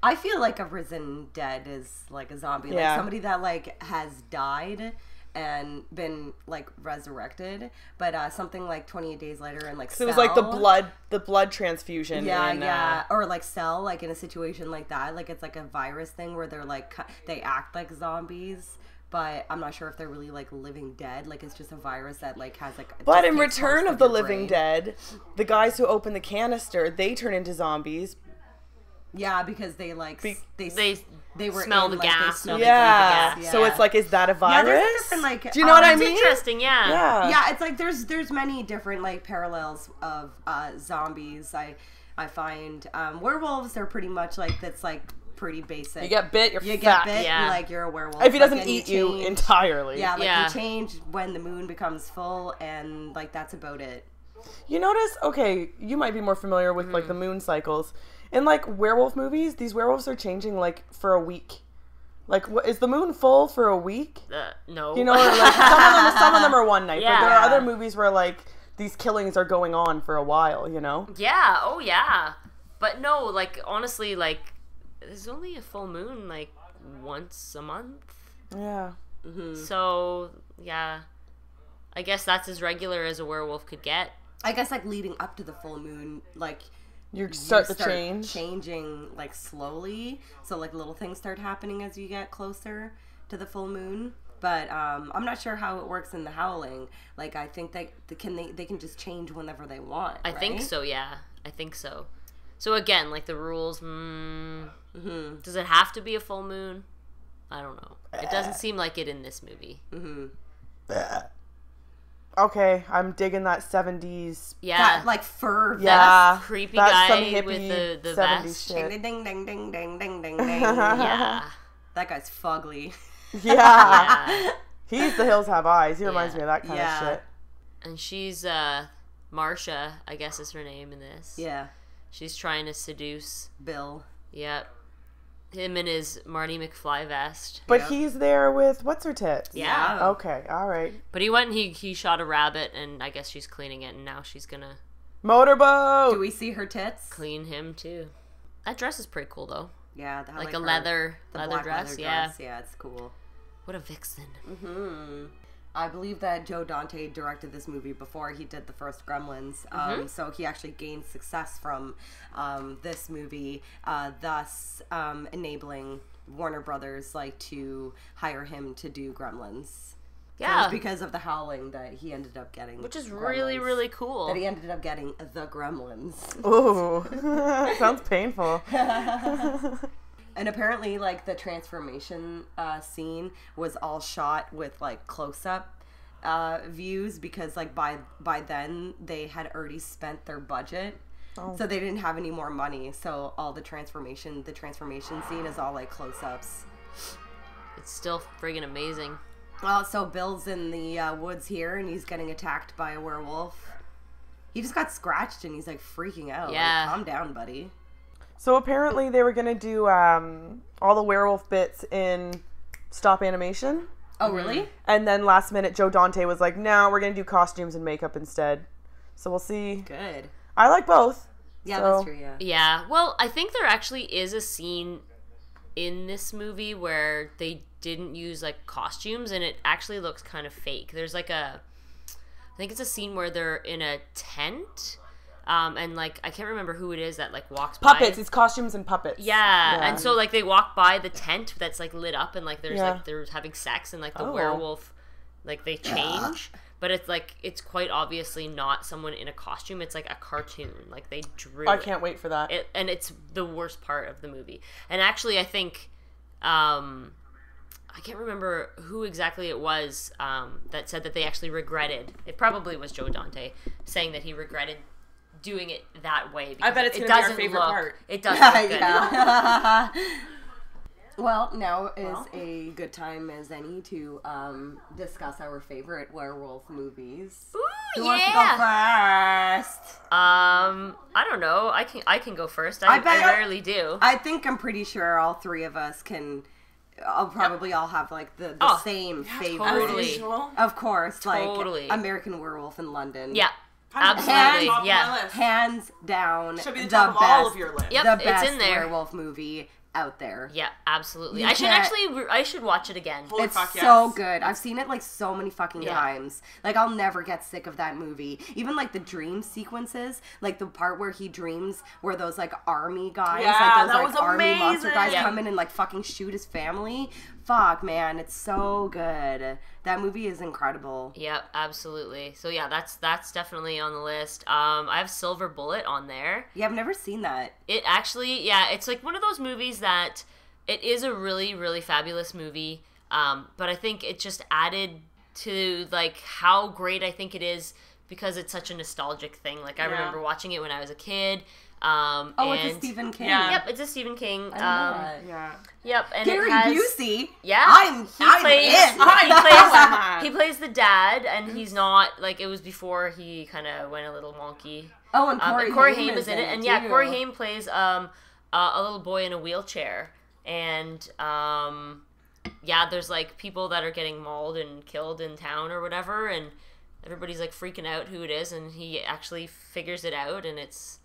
I feel like a risen dead is like a zombie, like Yeah. somebody that like has died and been like resurrected, but something like 28 days later and like So it was like the blood transfusion. Yeah, or like Cell, like in a situation like that, like it's like a virus thing where they're like they act like zombies, but I'm not sure if they're really like living dead. Like it's just a virus that like has like. But just in takes Return parts of the your Living brain. Dead, the guys who open the canister, they turn into zombies. Yeah, because they like they were smell in, the like, gas. They smelled Yeah. the gas. So it's like, is that a Yeah, virus? there's a different like. Do you know what I That's mean? interesting, yeah. Yeah. It's like there's many different like parallels of zombies. I find werewolves are pretty much like that's like pretty basic. You get bit, you're you fat. get bit, Yeah. like you're a werewolf. If he doesn't and eat you change. entirely. Yeah, like Yeah. you change when the moon becomes full, and like that's about it. You notice, okay, you might be more familiar with like the moon cycles. In like werewolf movies, these werewolves are changing like for a week. Like, is the moon full for a week? No. You know, like some of them are one night, but there are Yeah. other movies where like these killings are going on for a while. You know? Yeah. Oh, yeah. But no, like honestly, like there's only a full moon like once a month. Yeah. So yeah, I guess that's as regular as a werewolf could get. I guess like leading up to the full moon, like You start you to change. changing like slowly, so like little things start happening as you get closer to the full moon. But I'm not sure how it works in The Howling. Like I think they can just change whenever they want. I think right? so. Yeah, I think so. So again, like the rules. Does it have to be a full moon? I don't know. It doesn't seem like it in this movie. Okay, I'm digging that 70s. Yeah, That like fur vest. Yeah. creepy That's guy some hippie with the 70s vest. shit. Ding ding ding ding ding ding ding ding. Yeah, That guy's fugly. Yeah. yeah. He's The Hills Have Eyes. He reminds Yeah. me of that kind Yeah. of shit. And she's Marsha, I guess is her name in this. Yeah, She's trying to seduce. Bill. Yep. Him in his Marty McFly vest. But Yep. he's there with what's her tits? Yeah. Okay, all right. But he went and he shot a rabbit, and I guess she's cleaning it, and now she's gonna Motorboat. Do we see her tits? clean him too. That dress is pretty cool though. Yeah, I Like her- a leather the black dress. leather Yeah. dress. Yeah, it's cool. What a vixen. I believe that Joe Dante directed this movie before he did the first Gremlins, so he actually gained success from this movie, thus enabling Warner Brothers like to hire him to do Gremlins. So it Yeah. was because of The Howling that he ended up getting, Which is really, Gremlins. really cool. That he ended up getting the Gremlins. Ooh, sounds painful. And apparently, like, the transformation scene was all shot with, like, close-up views because, like, by then they had already spent their budget. Oh. So they didn't have any more money. So all the transformation scene is all, like, close-ups. It's still friggin' amazing. Well, so Bill's in the woods here, and he's getting attacked by a werewolf. He just got scratched and he's like freaking out. Yeah. Like, calm down, buddy. So apparently they were gonna do all the werewolf bits in stop animation, Oh, really? and then last minute Joe Dante was like, "No, we're gonna do costumes and makeup instead." So we'll see. Good. I like both. Yeah, So- that's true, yeah. Yeah. Well, I think there actually is a scene in this movie where they didn't use like costumes and it actually looks kind of fake. There's like I think it's a scene where they're in a tent, and like I can't remember who it is that like walks Puppets. by. It's costumes and puppets. Yeah. And so like they walk by the tent that's like lit up and like there's Yeah. like they're having sex and like the Oh. werewolf like they change. But it's like it's quite obviously not someone in a costume. It's like a cartoon. Like they drew I it. can't wait for that. And it's the worst part of the movie. And actually, I think I can't remember who exactly it was that said that they actually regretted. It probably was Joe Dante saying that he regretted doing it that way. I bet it's it gonna be our doesn't favorite look, part. It doesn't look good. Yeah. Well, now is a good time as any to discuss our favorite werewolf movies. Ooh, Who wants to go first? I don't know. I can go first. I bet- rarely do. I think I'm pretty sure all three of us can. I'll probably all have like the Oh, same favorite. totally. As usual. Of course, Totally. like American Werewolf in London. Yeah, 100% absolutely. top of my Yeah. list. Hands down, Should be the the top best, of all of your list. Yep, the it's best in there. werewolf movie out there. Yeah, absolutely. You I should can't- actually. I should watch it again. Holy It's fuck, yes. so good. I've seen it like so many fucking Yeah. times. Like I'll never get sick of that movie. Even like the dream sequences, like the part where he dreams where those like army guys, Yeah, like those that like was army monster guys amazing. come in and like fucking shoot his family. Fuck, man, it's so good. That movie is incredible. Yep, absolutely. So yeah, that's definitely on the list. I have Silver Bullet on there. Yeah, I've never seen that. It actually, yeah, it's like one of those movies that it is a really, really fabulous movie. But I think it just added to like how great I think it is because it's such a nostalgic thing. Like I Yeah. remember watching it when I was a kid. Oh, and, it's a Stephen King. Yeah. Yep, it's a Stephen King. I didn't know that. Yeah. Yep, and Gary it has, Busey. Yeah, I'm plays, in. he plays the dad, and he's not like it was before he kind of went a little wonky. Oh, and Corey Haim is in it, and yeah, too. Corey Haim plays a little boy in a wheelchair, and yeah, there's like people that are getting mauled and killed in town or whatever, and everybody's like freaking out who it is, and he actually figures it out, and it's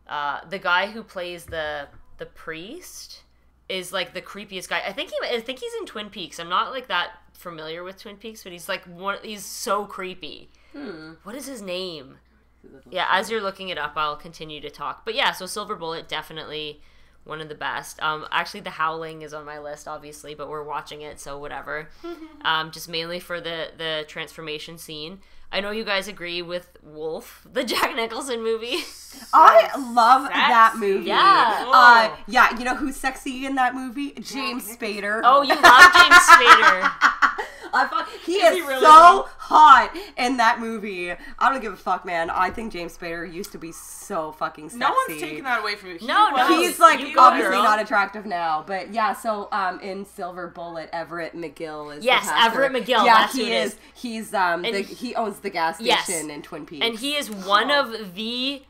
the guy who plays the priest is like the creepiest guy. I think he's in Twin Peaks. I'm not like that familiar with Twin Peaks, but he's like he's so creepy. What is his name? Yeah, as you're looking it up, I'll continue to talk. But yeah, so Silver Bullet, definitely one of the best. Actually, The Howling is on my list, obviously, but we're watching it, so whatever. Just mainly for the transformation scene. I know you guys agree with Wolf, the Jack Nicholson movie. I love that sexy. movie. Yeah. Yeah, you know who's sexy in that movie? James Spader. Oh, you love James Spader. He is he really? so hot in that movie. I don't give a fuck, man. I think James Spader used to be so fucking sexy. No one's taking that away from you. No, He's like You go, obviously girl. not attractive now, but yeah. So in Silver Bullet, Everett McGill is Yes, the pastor. Everett McGill, Yeah, that's he who it is. He's And he owns the gas Yes. station in Twin Peaks, And he is one of the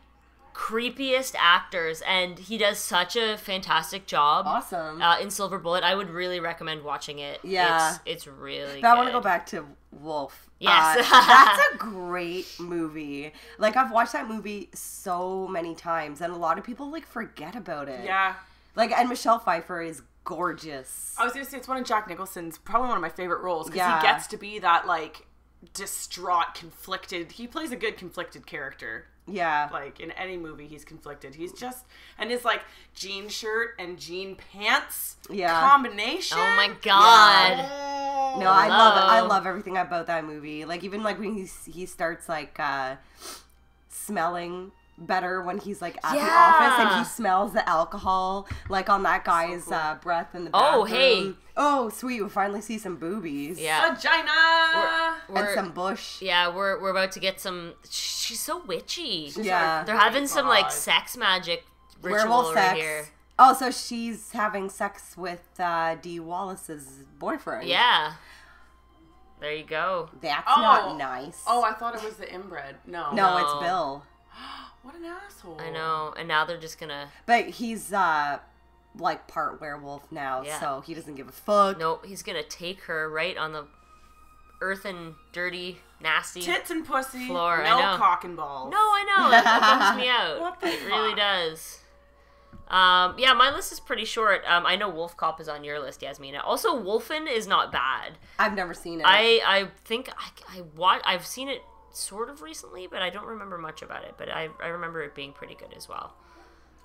creepiest actors, and he does such a fantastic job. awesome. In Silver Bullet, I would really recommend watching it. Yeah. It's really But I want good. to go back to Wolf. Yes. That's a great movie. Like, I've watched that movie so many times, and a lot of people, like, forget about it. Yeah. Like, and Michelle Pfeiffer is gorgeous. I was going to say, it's one of Jack Nicholson's, probably one of my favorite roles, because Yeah. he gets to be that, like, distraught, conflicted. He plays a good conflicted character. Yeah. Like, in any movie, he's conflicted. He's just, and his, like, jean shirt and jean pants combination. Oh my god. No, I Hello. love everything about that movie. Like, even, like, when he starts, like, smelling better when he's, like, at the office, and he smells the alcohol, like, on that guy's breath in the bathroom. Oh, hey. Oh, sweet. We finally see some boobies. Yeah. Vagina! And some bush. Yeah, we're about to get some. She's so witchy. Yeah. They're having some like God. sex magic ritual Werewolf over sex. here. Oh, so she's having sex with Dee Wallace's boyfriend. Yeah. There you go. That's not nice. Oh, I thought it was the inbred. No. No, it's Bill. What an asshole. I know. And now they're just gonna... But he's, like, part werewolf now, Yeah. so he doesn't give a fuck. Nope, he's gonna take her right on the earthen, dirty, nasty... Tits and pussy. Floor, I no know. cock and balls. No, I know. That bums me out. What the It really fuck? does. Yeah, my list is pretty short. I know Wolf Cop is on your list, Yasmina. Also, Wolfen is not bad. I've never seen it. I think I've seen it sort of recently, but I don't remember much about it. But I remember it being pretty good as well.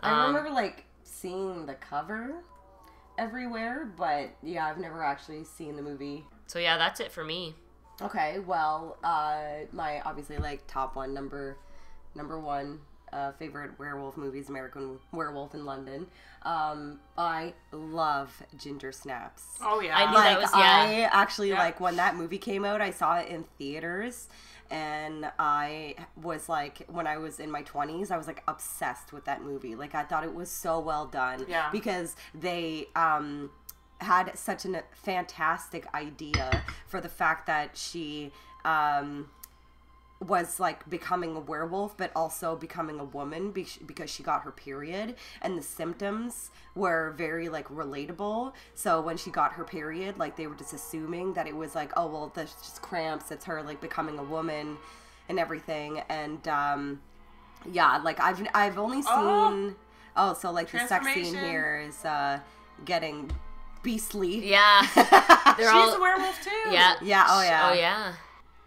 I remember, like, seeing the cover everywhere, but, yeah, I've never actually seen the movie. So, yeah, that's it for me. Okay, well, my, obviously, like, top one, number one favorite werewolf movies, American Werewolf in London. I love Ginger Snaps. Oh, yeah. I knew Like, that was, yeah. I actually, Yeah. like, when that movie came out, I saw it in theaters, and I was, like, when I was in my 20s, I was, like, obsessed with that movie. Like, I thought it was so well done. Yeah. Because they, had such a fantastic idea for the fact that she, was like becoming a werewolf but also becoming a woman because she got her period, and the symptoms were very like relatable. So when she got her period, like they were just assuming that it was like, oh well, that's just cramps, it's her like becoming a woman and everything. And yeah, like I've only seen so like the sex scene Transformation. here is getting beastly. Yeah. They're She's a werewolf, too. Yeah. Yeah, oh yeah. Oh, yeah.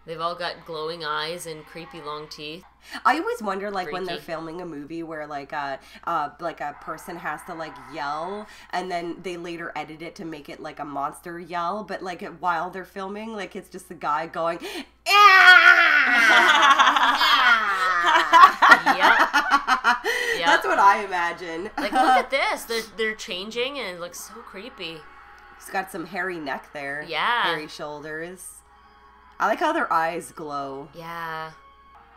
They've all got glowing eyes and creepy long teeth. I always wonder, like, when they're Freaky. filming a movie where, like a person has to, like, yell, and then they later edit it to make it, like, a monster yell, but, like, while they're filming, like, it's just the guy going, Yep. Yep. That's what I imagine. Like, look at this. They're changing, and it looks so creepy. He's got some hairy neck there. Yeah. Hairy shoulders. I like how their eyes glow. Yeah.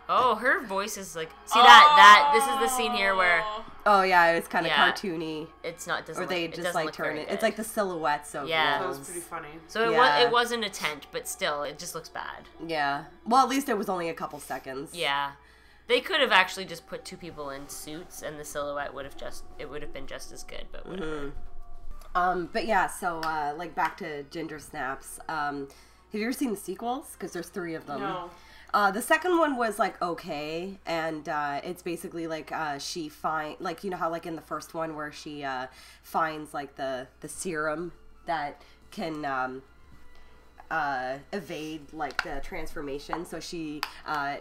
Oh, her voice is like... See that? This is the scene here where Oh, yeah, it's kind of Yeah. cartoony. it's not... Doesn't Or they look, it just, doesn't like, look turn very it. good. It's like the silhouettes of Yeah. That was wolves. pretty funny. So Yeah. it wasn't a tent, but still, it just looks bad. Yeah. Well, at least it was only a couple seconds. Yeah. They could have actually just put two people in suits, and the silhouette would have been just as good, but whatever. But yeah, so, like, back to Ginger Snaps. Have you ever seen the sequels? Because there's 3 of them. No. The second one was, like, okay, and, it's basically, like, she like, you know how, like, in the first one where she, finds, like, the serum that can, evade, like, the transformation, so she,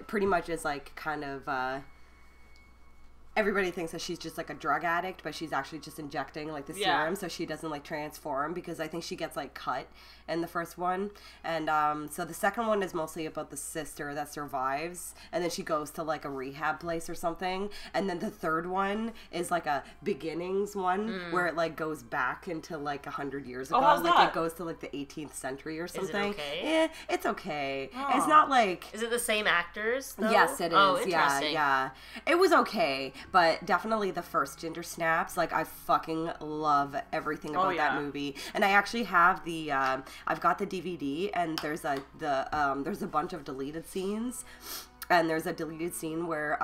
pretty much is, like, kind of, everybody thinks that she's just like a drug addict, but she's actually just injecting like the Yeah. serum so she doesn't like transform, because I think she gets like cut in the first one. And so the second one is mostly about the sister that survives, and then she goes to like a rehab place or something. And then the third one is like a beginnings one where it like goes back into like 100 years ago. how's like that? it goes to like the 18th century or it something. okay? It's okay. Oh. It's not like Is it the same actors, though? Yes, it is. Oh, yeah, interesting. yeah. It was okay, but definitely the first Ginger Snaps. Like, I fucking love everything about that yeah. movie. And I actually have the, I've got the DVD, and there's there's a bunch of deleted scenes. And there's a deleted scene where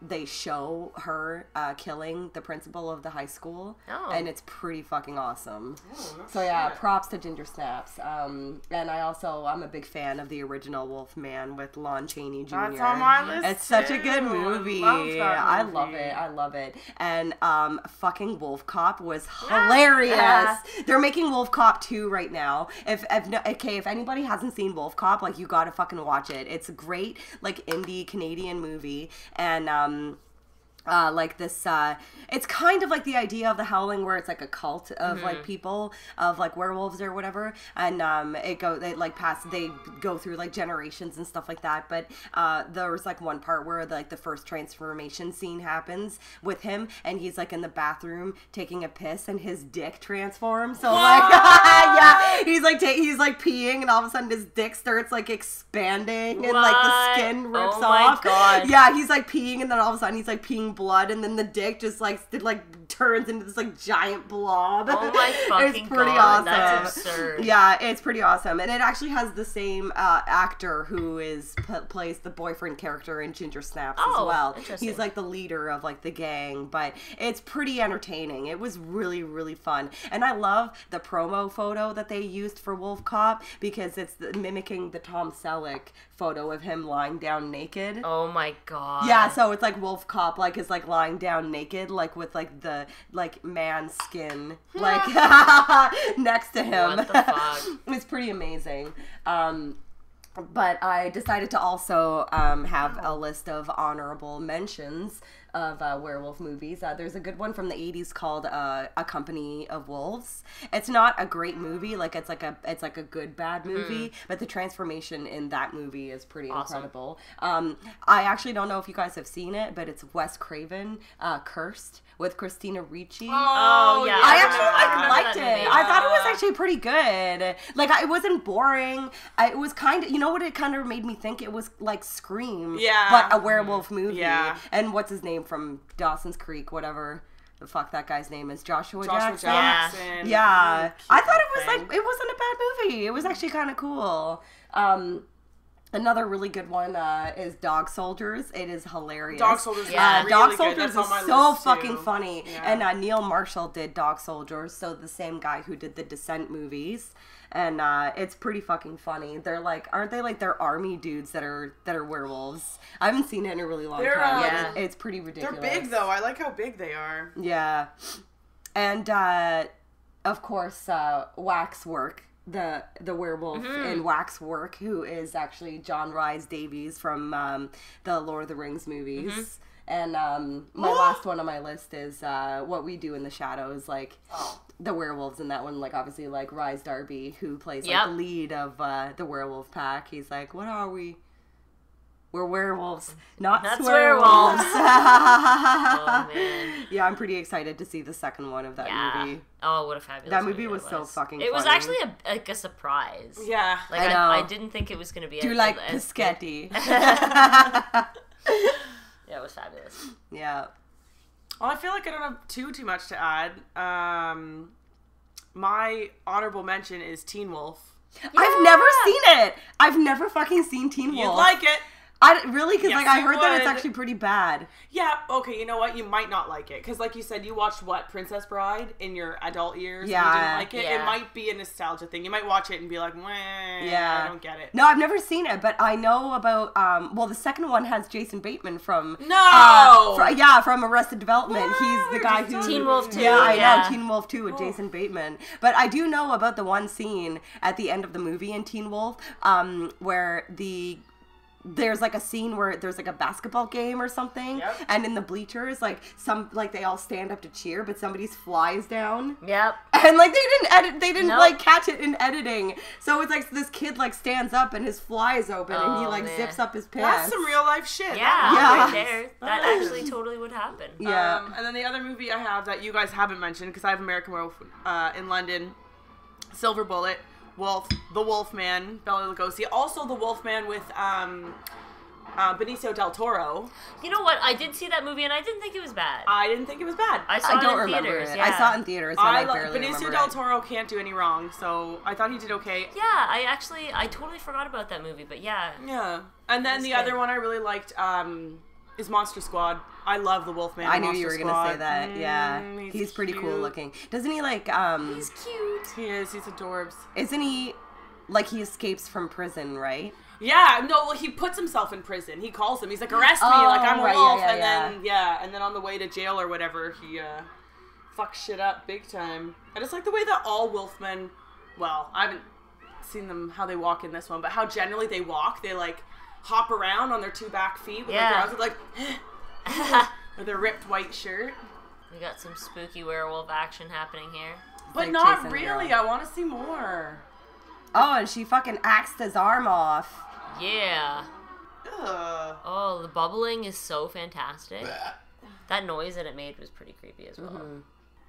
they show her killing the principal of the high school. Oh. And it's pretty fucking awesome. Oh, no So yeah, shit. props to Ginger Snaps. And I'm a big fan of the original Wolfman with Lon Chaney Jr. That's on my list, It's such a good too. movie. Love that I movie. love it. I love it. And fucking Wolf Cop was hilarious. Yeah. They're making Wolf Cop 2 right now. If anybody hasn't seen Wolf Cop, like, you gotta fucking watch it. It's a great like indie Canadian movie, and like this it's kind of like the idea of The Howling, where it's like a cult of like people of like werewolves or whatever, and they go through like generations and stuff like that. But there was like one part where like the first transformation scene happens with him, and he's like in the bathroom taking a piss, and his dick transforms. So like yeah, he's like peeing, and all of a sudden his dick starts like expanding, and like the What? skin rips Oh my off. God. Yeah, he's like peeing, and then all of a sudden he's like peeing blood, and then the dick just like turns into this like giant blob. Oh my fucking It's pretty God, awesome. that's absurd. Yeah, it's pretty awesome, and it actually has the same actor who plays the boyfriend character in Ginger Snaps as Oh, well. interesting. He's like the leader of like the gang, but it's pretty entertaining. It was really, really fun, and I love the promo photo that they used for Wolf Cop because it's mimicking the Tom Selleck photo of him lying down naked. Oh my God. Yeah, so it's like Wolf Cop, like is like lying down naked, like with like the like man skin, like next to him. What the fuck? It's pretty amazing. But I decided to also have a list of honorable mentions of werewolf movies. There's a good one from the 80s called A Company of Wolves. It's not a great movie, like it's like a good bad movie, but the transformation in that movie is pretty incredible. I actually don't know if you guys have seen it, but it's Wes Craven, Cursed, with Christina Ricci. Oh, yeah. I liked that it. movie. I thought it was actually pretty good. Like, it wasn't boring. It was kind of, you know what it kind of made me think? It was like Scream, Yeah. but a werewolf movie. Yeah. And what's his name from Dawson's Creek, whatever the fuck that guy's name is, Joshua Jackson. Jackson. Yeah. I thought it was thing. like, it wasn't a bad movie. It was actually kind of cool. Another really good one is Dog Soldiers. It is hilarious. Dog Soldiers. Yeah. Is Dog really Soldiers good. is That's on my so list, fucking too. funny. Yeah. And Neil Marshall did Dog Soldiers, so the same guy who did the Descent movies. And it's pretty fucking funny. They're like, aren't they like they're army dudes that are werewolves? I haven't seen it in a really long They're, time. Yeah. It's pretty ridiculous. They're big though. I like how big they are. Yeah. And of course, Waxwork, the werewolf in Waxwork, who is actually John Rhys Davies from the Lord of the Rings movies. And my last one on my list is What We Do in the Shadows, like the werewolves in that one, like obviously like Rhys Darby, who plays like Yep. the lead of the werewolf pack. He's like, what are we? We're werewolves, not That's werewolves. Oh, man. Yeah, I'm pretty excited to see the second one of that Yeah. movie. Oh, what a fabulous That movie was so fucking It was funny. actually a surprise. Yeah. Like, I know. I didn't think it was going to be Do you like Piscetti? Yeah, it was fabulous. Yeah. Well, I feel like I don't have too much to add. My honorable mention is Teen Wolf. I've never seen it. I've never fucking seen Teen Wolf. You'd like it. I really, because Yes, like I you heard that it's would. actually pretty bad. Yeah, okay, you know what? You might not like it. Because like you said, you watched what? Princess Bride in your adult years? Yeah. And you didn't like it? Yeah. It might be a nostalgia thing. You might watch it and be like, meh, Yeah. I don't get it. No, I've never seen it, but I know about. Well, the second one has Jason Bateman from. No! From Arrested Development. He's the guy who. Teen Wolf 2, Yeah, I yeah. know Teen Wolf 2 with Jason Bateman. But I do know about the one scene at the end of the movie in Teen Wolf, where there's like a scene where there's like a basketball game or something, Yep. and in the bleachers, like they all stand up to cheer, but somebody's flies down. Yep. And like they didn't Nope. like catch it in editing. So it's like this kid like stands up and his fly is open and he Oh, like man. zips up his pants. That's some real life shit. Yeah, Yeah. right there. That actually totally would happen. Yeah. And then the other movie I have that you guys haven't mentioned, because I have American Werewolf in London, Silver Bullet, Wolf, The Wolfman, Bela Lugosi, also The Wolfman with Benicio del Toro. You know what? I did see that movie and I didn't think it was bad. I didn't think it was bad. I saw I it don't in remember theaters. it. Yeah. I saw it in theaters and I barely Benicio remember del it. Toro can't do any wrong, so I thought he did okay. Yeah, I totally forgot about that movie, but yeah. Yeah. And then That's the good. other one I really liked is Monster Squad. I love the Wolfman. I in knew Monster you were Squad. gonna say that. Yeah, he's pretty cool cute. looking. Doesn't he like? He's cute. He is. He's adorbs. Isn't he like he escapes from prison, right? Yeah, no, well, he puts himself in prison. He calls him. He's like, arrest me, Oh, like I'm a right, wolf. yeah, and then on the way to jail or whatever, he fucks shit up big time. I just like the way that all wolfmen, well, I haven't seen them how they walk in this one, but how generally they walk. They like hop around on their two back feet with Yeah. their arms with like with their ripped white shirt. We got some spooky werewolf action happening here. But like not chasing a really. girl. I want to see more. Oh, and she fucking axed his arm off. Yeah. Ugh. Oh, the bubbling is so fantastic. That noise that it made was pretty creepy as well.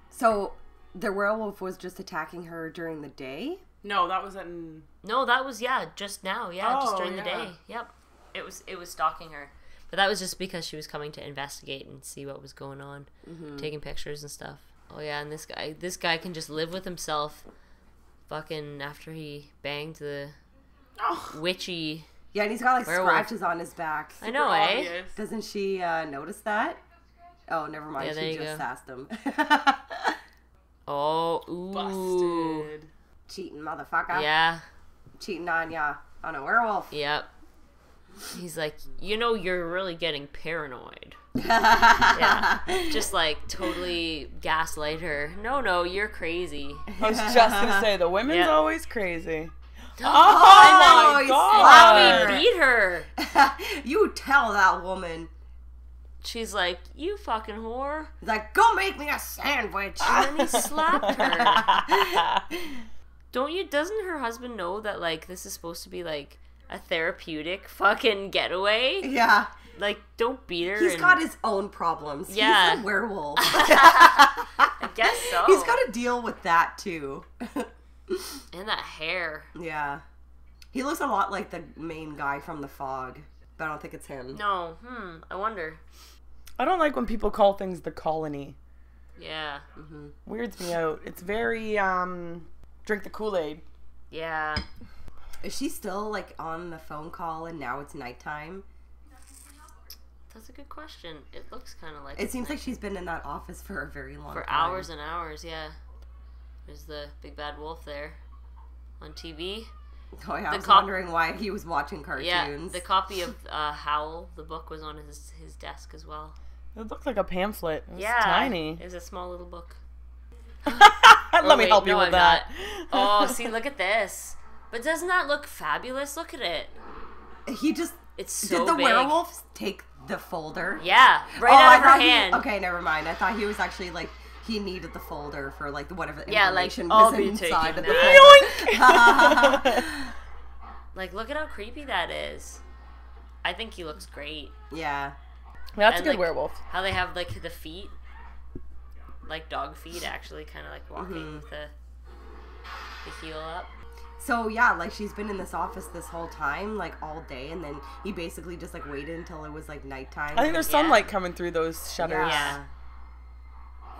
So the werewolf was just attacking her during the day. No, that was in. No, that was just now. Yeah, just Oh, during the yeah. day. Yep. It was stalking her. But that was just because she was coming to investigate and see what was going on, taking pictures and stuff. Oh yeah, and this guy can just live with himself. Fucking after he banged the witchy. Yeah, and he's got like werewolf. scratches on his back. I know, eh? Obvious. Doesn't she notice that? Oh, never mind. Yeah, there She you just go. sassed him. Oh, ooh. Busted. Cheating motherfucker. Yeah. Cheating on ya. On a werewolf. Yep. He's like, you're really getting paranoid. Yeah. Just like totally gaslight her. No, you're crazy. I was just gonna say the women's Yeah. always crazy. Oh, my he's God. How he beat her. You tell that woman. She's like, you fucking whore. He's like, go make me a sandwich. And then he slapped her. Doesn't her husband know that, like, this is supposed to be, like, a therapeutic fucking getaway? Yeah. Like, don't beat her. He's got his own problems. Yeah. He's a werewolf. I guess so. He's got to deal with that, too. And that hair. Yeah. He looks a lot like the main guy from The Fog, but I don't think it's him. No. I wonder. I don't like when people call things the colony. Yeah. Weirds me out. It's very drink the Kool-Aid. Yeah. Is she still, like, on the phone call and now it's nighttime? That's a good question. It looks kind of like It seems like she's been in that office for a very long for time. hours and hours, yeah. There's the big bad wolf there on TV. Oh, yeah, I The was cop- wondering why he was watching cartoons. Yeah, the copy of Howl, the book, was on his desk as well. It looked like a pamphlet. It was Yeah, tiny. It was a small little book. Let me wait, help you no, with I'm that. not. Oh, see, look at this. But doesn't that look fabulous? Look at it. He just... It's so Did the big. werewolf take the folder? Yeah, right Oh, out I of her thought hand. Okay, never mind. I thought he was actually, like, he needed the folder for, like, whatever Yeah, like, information I'll was be inside taking of the that. folder. Like, look at how creepy that is. I think he looks great. Yeah. That's And, a good like, werewolf. How they have, like, the feet. Like dog feet, actually, kind of like walking with the heel up. So, yeah, like, she's been in this office this whole time, like, all day, and then he basically just, like, waited until it was, like, nighttime. I think there's Yeah. sunlight coming through those shutters. Yeah.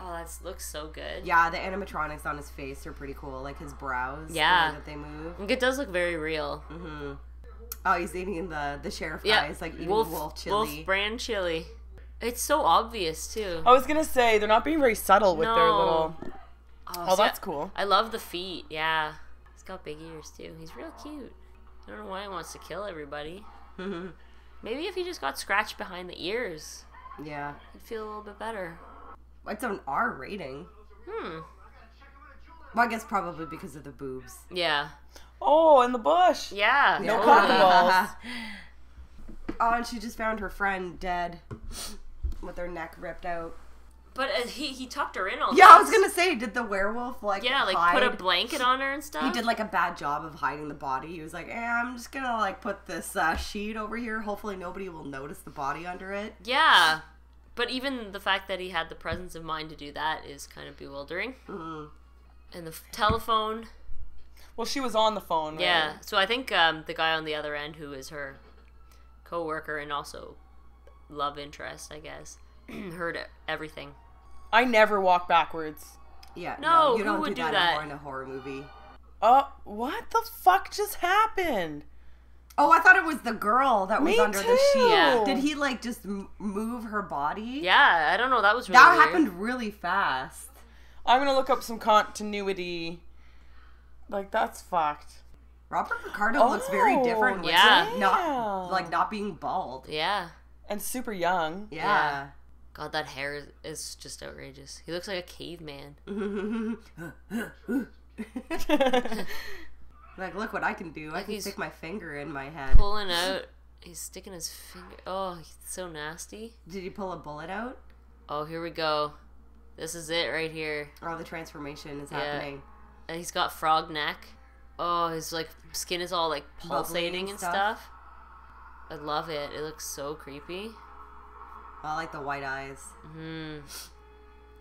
Oh, that looks so good. Yeah, the animatronics on his face are pretty cool. Like, his brows. Yeah. The way that they move. Like, it does look very real. Oh, he's eating the sheriff Yeah, guy. He's, like, eating wolf chili. Wolf brand chili. It's so obvious too. I was gonna say they're not being very subtle with their No. little. Oh, see, that's cool. I love the feet. Yeah, he's got big ears too. He's real cute. I don't know why he wants to kill everybody. Maybe if he just got scratched behind the ears, Yeah. he'd feel a little bit better. It's an R rating. Well, I guess probably because of the boobs. Yeah. Oh, in the bush. Yeah. No totally. cockballs. Oh, and she just found her friend dead with her neck ripped out. But he tucked her in all Yeah, I this. was gonna say, did the werewolf, like, Yeah, like hide? put a blanket on her and stuff. He did, like, a bad job of hiding the body. He was like, I'm just gonna, like, put this sheet over here. Hopefully nobody will notice the body under it. Yeah. But even the fact that he had the presence of mind to do that is kind of bewildering. And the telephone. Well, she was on the phone. Right? Yeah. So I think the guy on the other end, who is her co-worker and also love interest, I guess, heard everything. I never walk backwards. Yeah, No, you who don't would do do that, that? anymore in a horror movie. What the fuck just happened? Oh, I thought it was the girl that was Me under the too. sheet. Yeah. Did he, like, just move her body? Yeah, I don't know. That was really That weird. happened really fast. I'm gonna look up some continuity. Like, that's fucked. Robert Picardo looks very different with yeah. not being bald. Yeah. And super young. Yeah. God, that hair is just outrageous. He looks like a caveman. Like, look what I can do. I can he's- stick my finger in my head. Pulling out. He's sticking his finger. Oh, he's so nasty. Did he pull a bullet out? Oh, here we go. This is it right here. Oh, the transformation is Yeah. happening. And he's got frog neck. Oh, his like skin is all like pulsating and and stuff. stuff. I love it. It looks so creepy. I like the white eyes.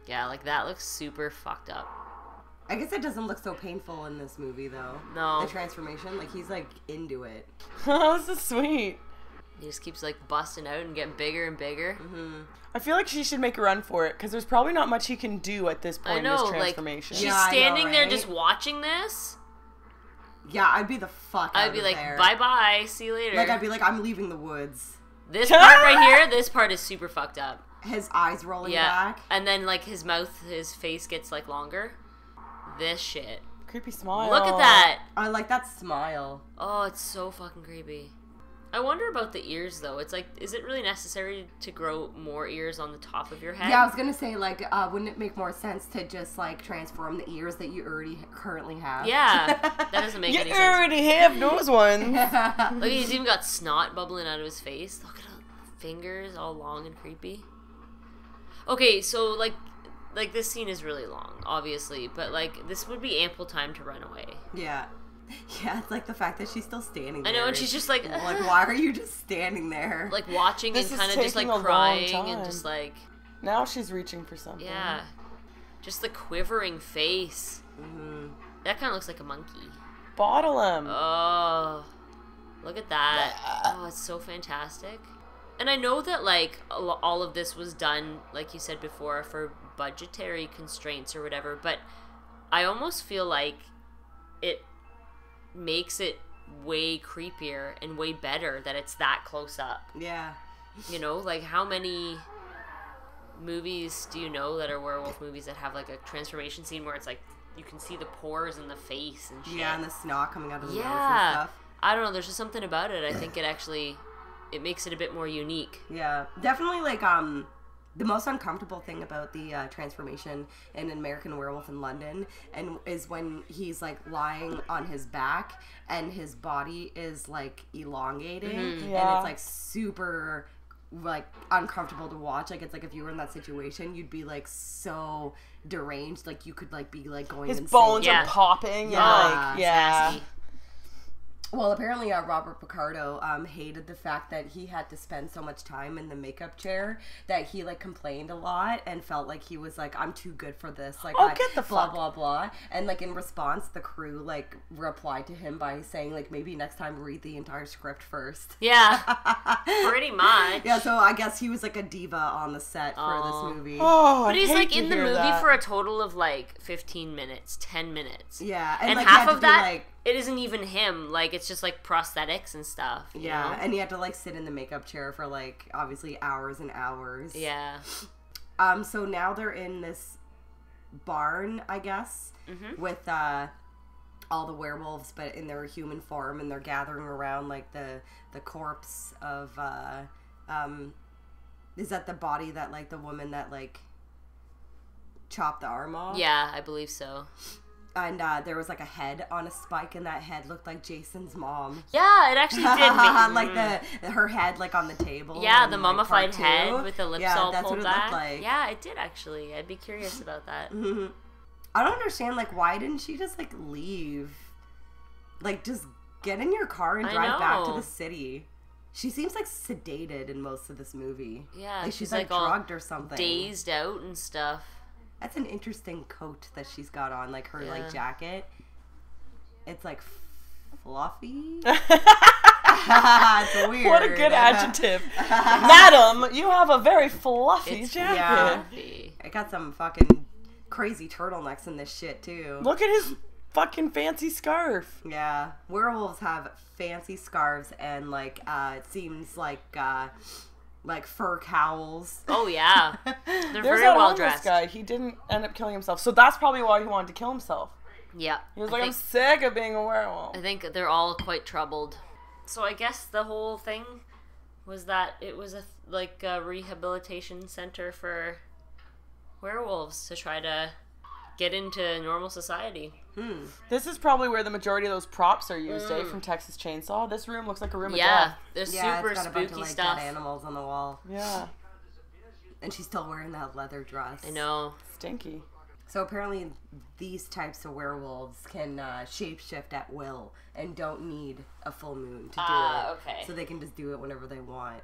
Yeah, like that looks super fucked up. I guess it doesn't look so painful in this movie, though. No. The transformation, like, he's, like, into it. Oh, this is sweet. He just keeps like busting out and getting bigger and bigger. I feel like she should make a run for it because there's probably not much he can do at this point in his transformation. She's Yeah, I know, standing there right? just watching this. Yeah, I'd be the fuck out I'd be of like, there. bye-bye, see you later. Like, I'd be like, I'm leaving the woods. This part right here, this part is super fucked up. His eyes rolling Yeah. back. And then like his mouth, his face gets like longer. This shit. Creepy smile. Look at that. I like that smile. Oh, it's so fucking creepy. I wonder about the ears though. It's like, is it really necessary to grow more ears on the top of your head? Yeah, I was gonna say, like, wouldn't it make more sense to just, like, transform the ears that you already currently have? Yeah, that doesn't make You any sense. already have those ones. Look, he's even got snot bubbling out of his face. Look at the fingers, all long and creepy. Okay, so like this scene is really long, obviously, but like this would be ample time to run away. Yeah. Yeah, it's like the fact that she's still standing I there. know, and she's just like, Like, why are you just standing there? like watching This and is kind of just like taking a long crying and time. just like, Now she's reaching for something. yeah, just the quivering face. That kind of looks like a monkey. Bottle him. Oh, look at that. Oh, it's so fantastic. And I know that, like, all of this was done, like you said before, for budgetary constraints or whatever, but I almost feel like it makes it way creepier and way better that it's that close up. Yeah. You know, like, how many movies do you know that are werewolf movies that have, like, a transformation scene where it's, like, you can see the pores in the face and shit? Yeah, and the snot coming out of the nose and Yeah. stuff. I don't know, there's just something about it. I think it actually, it makes it a bit more unique. Yeah. Definitely, like, the most uncomfortable thing about the transformation in An American Werewolf in London is when he's, like, lying on his back and his body is, like, elongating. And Yeah. it's, like, super, like, uncomfortable to watch. Like, it's like if you were in that situation, you'd be, like, so deranged. Like, you could, like, be, like, going His insane. bones Yeah. are popping. Yeah. Like, yeah. Sassy. Well, apparently Robert Picardo hated the fact that he had to spend so much time in the makeup chair that he, like, complained a lot and felt like he was like, I'm too good for this. Like, Oh, get the blah, fuck. blah, blah. And, like, in response, the crew, like, replied to him by saying, like, maybe next time read the entire script first. Yeah, pretty much. Yeah, so I guess he was, like, a diva on the set for Oh. this movie. Oh, But he's, I hate like, to in the hear movie that. for a total of, like, 15 minutes, 10 minutes. Yeah. And like, he half had to of be, that, like, it isn't even him. Like, it's just, like, prosthetics and stuff. you yeah, know? and he had to, like, sit in the makeup chair for, like, obviously hours and hours. Yeah. So now they're in this barn, I guess, with all the werewolves, but in their human form, and they're gathering around, like, the corpse of is that the body that, like, the woman that, like, chopped the arm off? Yeah, I believe so. And there was, like, a head on a spike, and that head looked like Jason's mom. Yeah, it actually did make Like her head, like, on the table. Yeah, in, the like, mummified part head two. with the lips Yeah, all that's pulled what it back. looked like. Yeah, it did actually. I'd be curious about that. I don't understand, like, why didn't she just, like, leave? Like, just get in your car and I drive back to know. the city. She seems, like, sedated in most of this movie. Yeah, Like, she's, she's, like, all drugged or something. Dazed out and stuff. That's an interesting coat that she's got on, like, her, Yeah. like, jacket. It's, like, fluffy. What It's weird. a good adjective. Madam, you have a very fluffy It's jacket. yeah. fluffy. I got some fucking crazy turtlenecks in this shit, too. Look at his fucking fancy scarf. Yeah, werewolves have fancy scarves and, like, it seems like fur cowls. Oh yeah, they're There's very that well homeless dressed. guy. He didn't end up killing himself. So that's probably why he wanted to kill himself. Yeah, He was I like, I'm think- sick of being a werewolf. I think they're all quite troubled. So I guess the whole thing was that it was a rehabilitation center for werewolves to try to get into normal society. This is probably where the majority of those props are used, from Texas Chainsaw. This room looks like a room of Yeah, death. there's Yeah, super it's got a bunch spooky of, like, stuff. dead animals on the wall. Yeah. And she's still wearing that leather dress. I know. Stinky. So apparently these types of werewolves can shapeshift at will and don't need a full moon to do it. Okay. So they can just do it whenever they want.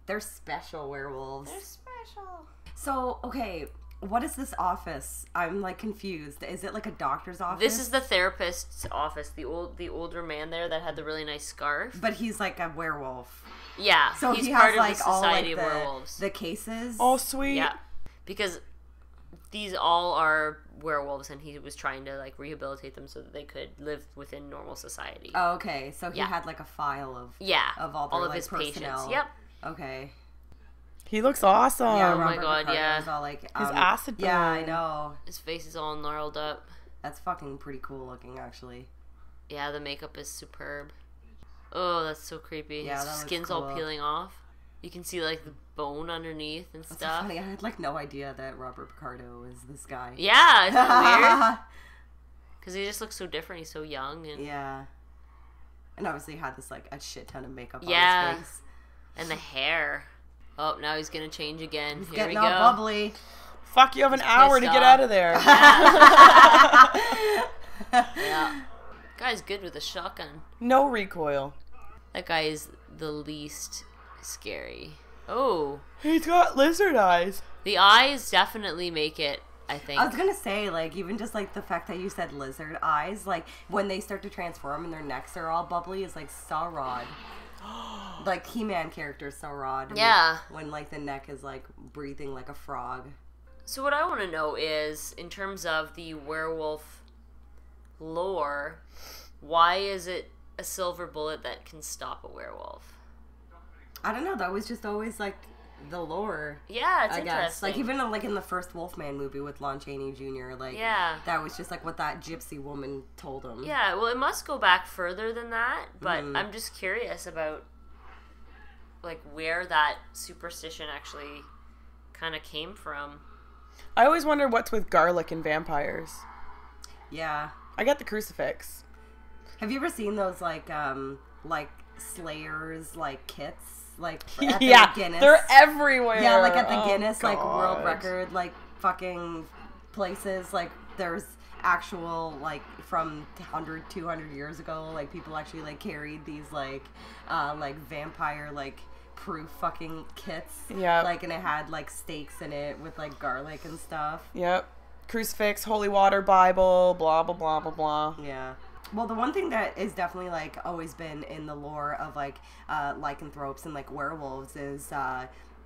They're special werewolves. special. So, okay, What is this office? I'm like confused. Is it like a doctor's office? This is the therapist's office. The older man there that had the really nice scarf. But he's like a werewolf. Yeah, So he's he part has of like the all Society like of Werewolves. the cases. Oh, sweet. Yeah, because these all are werewolves, and he was trying to like rehabilitate them so that they could live within normal society. Oh, okay. So he Yeah. had like a file of Of all, their, of like, his patients. personnel. Yep. Okay. He looks awesome. Yeah, Oh my Robert God, Picardo yeah. was all like His acid Yeah, I burn. know. His face is all gnarled up. That's fucking pretty cool looking, actually. Yeah, the makeup is superb. Oh, that's so creepy. Yeah, His that looks skin's all cool. peeling off. You can see like the bone underneath and That's so stuff. funny. I had like no idea that Robert Picardo is this guy. Yeah, isn't that weird? Because he just looks so different. He's so young and Yeah. And obviously had this like a shit ton of makeup Yeah. on his face. and the hair. Oh, now he's gonna change again. He's Here getting we go. all bubbly. Fuck, you have an hour to pissed get off. out of there. Yeah. Guy's good with a shotgun. No recoil. That guy is the least scary. Oh, He's got lizard eyes. the eyes definitely make it. I think. I was gonna say, like, even just like the fact that you said lizard eyes, like when they start to transform and their necks are all bubbly, is like Sauron. Like He-Man character Sauron. Yeah. When like the neck is like breathing like a frog. So what I want to know is, in terms of the werewolf lore, why is it a silver bullet that can stop a werewolf? I don't know. That was just always like the lore. Yeah, it's I interesting. guess. Like even like in the first Wolfman movie with Lon Chaney Jr. Like Yeah. that was just like what that gypsy woman told him. Yeah, well, it must go back further than that, but Mhm. I'm just curious about, like, where that superstition actually kind of came from. I always wonder what's with garlic and vampires. Yeah. I got the crucifix. Have you ever seen those like Slayers like kits like at the Yeah, Guinness? they're everywhere. Yeah, like at the Oh, Guinness like world God. record like fucking places, like there's actual like from 100 200 years ago, like people actually like carried these like vampire like proof fucking kits. Yeah. Like, and it had like steaks in it with like garlic and stuff. Yep. Crucifix, holy water, Bible, blah, blah, blah, blah, blah. Yeah. Well, the one thing that is definitely like always been in the lore of like lycanthropes and like werewolves is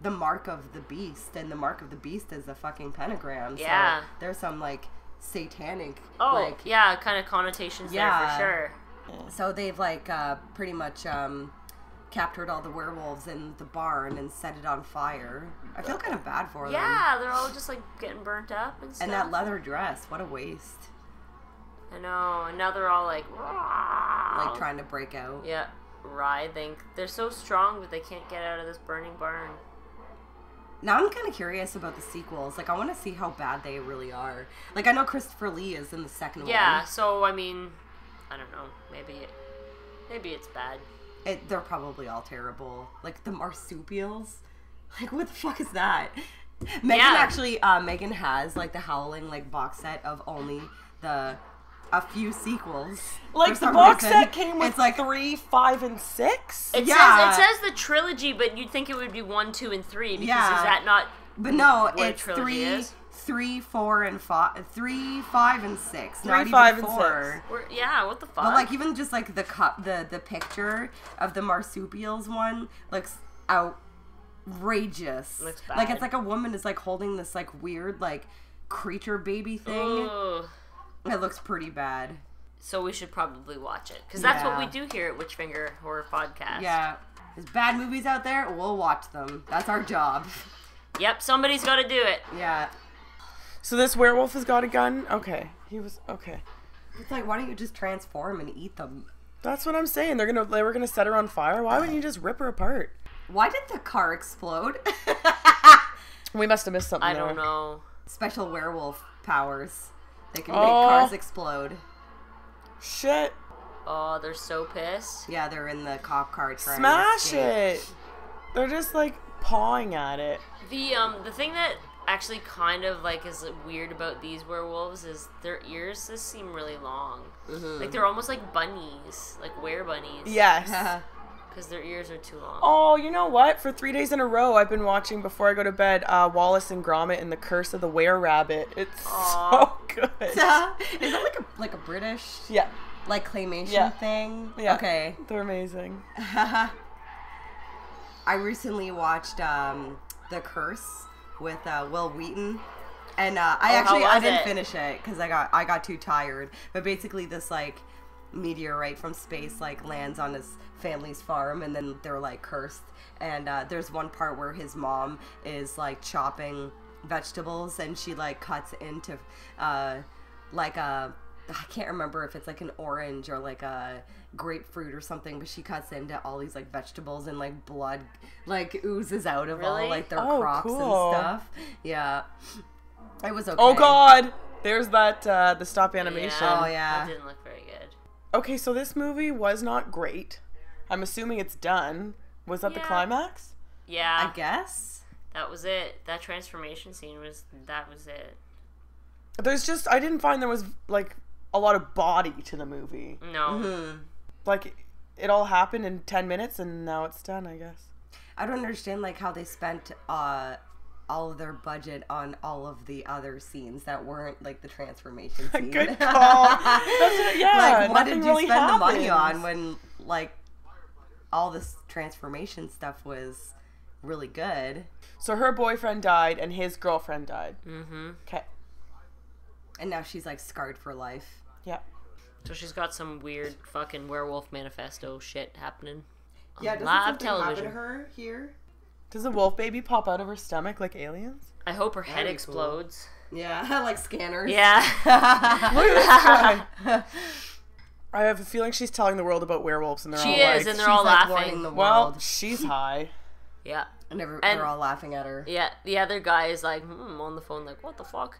the mark of the beast, and the mark of the beast is a fucking pentagram. Yeah. So there's some like satanic Oh, like yeah, kind of connotations there Yeah. for sure. so they've like pretty much captured all the werewolves in the barn and set it on fire. I feel kind of bad for them. Yeah, they're all just, like, getting burnt up and stuff. And that leather dress, what a waste. I know, and now they're all like Trying to break out. Yeah, writhing. They're so strong, but they can't get out of this burning barn. Now I'm kind of curious about the sequels. Like, I want to see how bad they really are. Like, I know Christopher Lee is in the second Yeah, one. so, I mean, I don't know. Maybe it's bad. They're probably all terrible. Like, the marsupials. Like, what the fuck is that? Megan has, like, the Howling, like, box set of only a few sequels. Like, For the some box reason. set came with It's like 3, 5, and 6? It Yeah. says the trilogy, but you'd think it would be 1, 2, and 3 because Yeah. is that not? But no, what a it's trilogy is? 3, 4, and 5. 3, 5, and 6. 3, not 5, even and 4. 6. Yeah, what the fuck? But like even just like the picture of the marsupials one looks outrageous. Looks Like bad. it's like a woman is like holding this like weird like creature baby thing. Ugh. It looks pretty bad. So we should probably watch it because that's what Yeah. we do here at Witchfinger Horror Podcast. Yeah. There's bad movies out there, we'll watch them. That's our job. Yep, somebody's got to do it. Yeah. So this werewolf has got a gun? Okay. He was... Okay. It's like, why don't you just transform and eat them? That's what I'm saying. They were gonna set her on fire? Why wouldn't you just rip her apart? Why did the car explode? We must have missed something I there. don't know. Special werewolf powers. They can make Oh. cars explode. Shit. Oh, they're so pissed. Yeah, they're in the cop car trying to Smash escape. it. They're just like pawing at it. The thing that actually kind of like is weird about these werewolves is their ears just seem really long. Mm-hmm. Like they're almost like bunnies, like were bunnies. Yes. because their ears are too long. Oh, you know what? For 3 days in a row, I've been watching before I go to bed Wallace and Gromit and the Curse of the Were-Rabbit. It's so good. Is that like a British Yeah. like claymation Yeah. thing? Yeah. Okay. They're amazing. I recently watched The Curse with Will Wheaton. And I didn't finish it because I got too tired. But basically, this like meteorite from space like lands on his family's farm, and then they're like cursed. And there's one part where his mom is like chopping vegetables, and she like cuts into like a, I can't remember if it's like an orange or like a grapefruit or something, but she cuts into all these like vegetables, and like blood like oozes out of all Really? like their Oh, crops cool. and stuff. Yeah. It was okay. Oh, God. There's that, the stop animation. Oh, That yeah. didn't look very good. Okay, so this movie was not great. I'm assuming it's done. Was that the Yeah. climax? Yeah, I guess. that was it. That transformation scene was it. There's just, I didn't find there was, like, a lot of body to the movie. No. Mm-hmm. Like, it all happened in 10 minutes and now it's done, I guess. I don't understand like how they spent all of their budget on all of the other scenes that weren't like the transformation scene. Good call. That's it, yeah, Like, what nothing did you really spend the money happens. on when like all this transformation stuff was really good? So her boyfriend died and his girlfriend died. Mm-hmm. Okay. And now she's like scarred for life. Yeah. So she's got some weird fucking werewolf manifesto shit happening. Yeah, on doesn't live something happen television. to her here? Does a wolf baby pop out of her stomach like aliens? I hope her head That'd be explodes. Yeah, like scanners. Yeah. I have a feeling she's telling the world about werewolves and they're She all is, like, and they're all like, laughing. warning the well, world. she's high. Yeah. And And- they're all laughing at her. Yeah. The other guy is like, on the phone, like, what the fuck?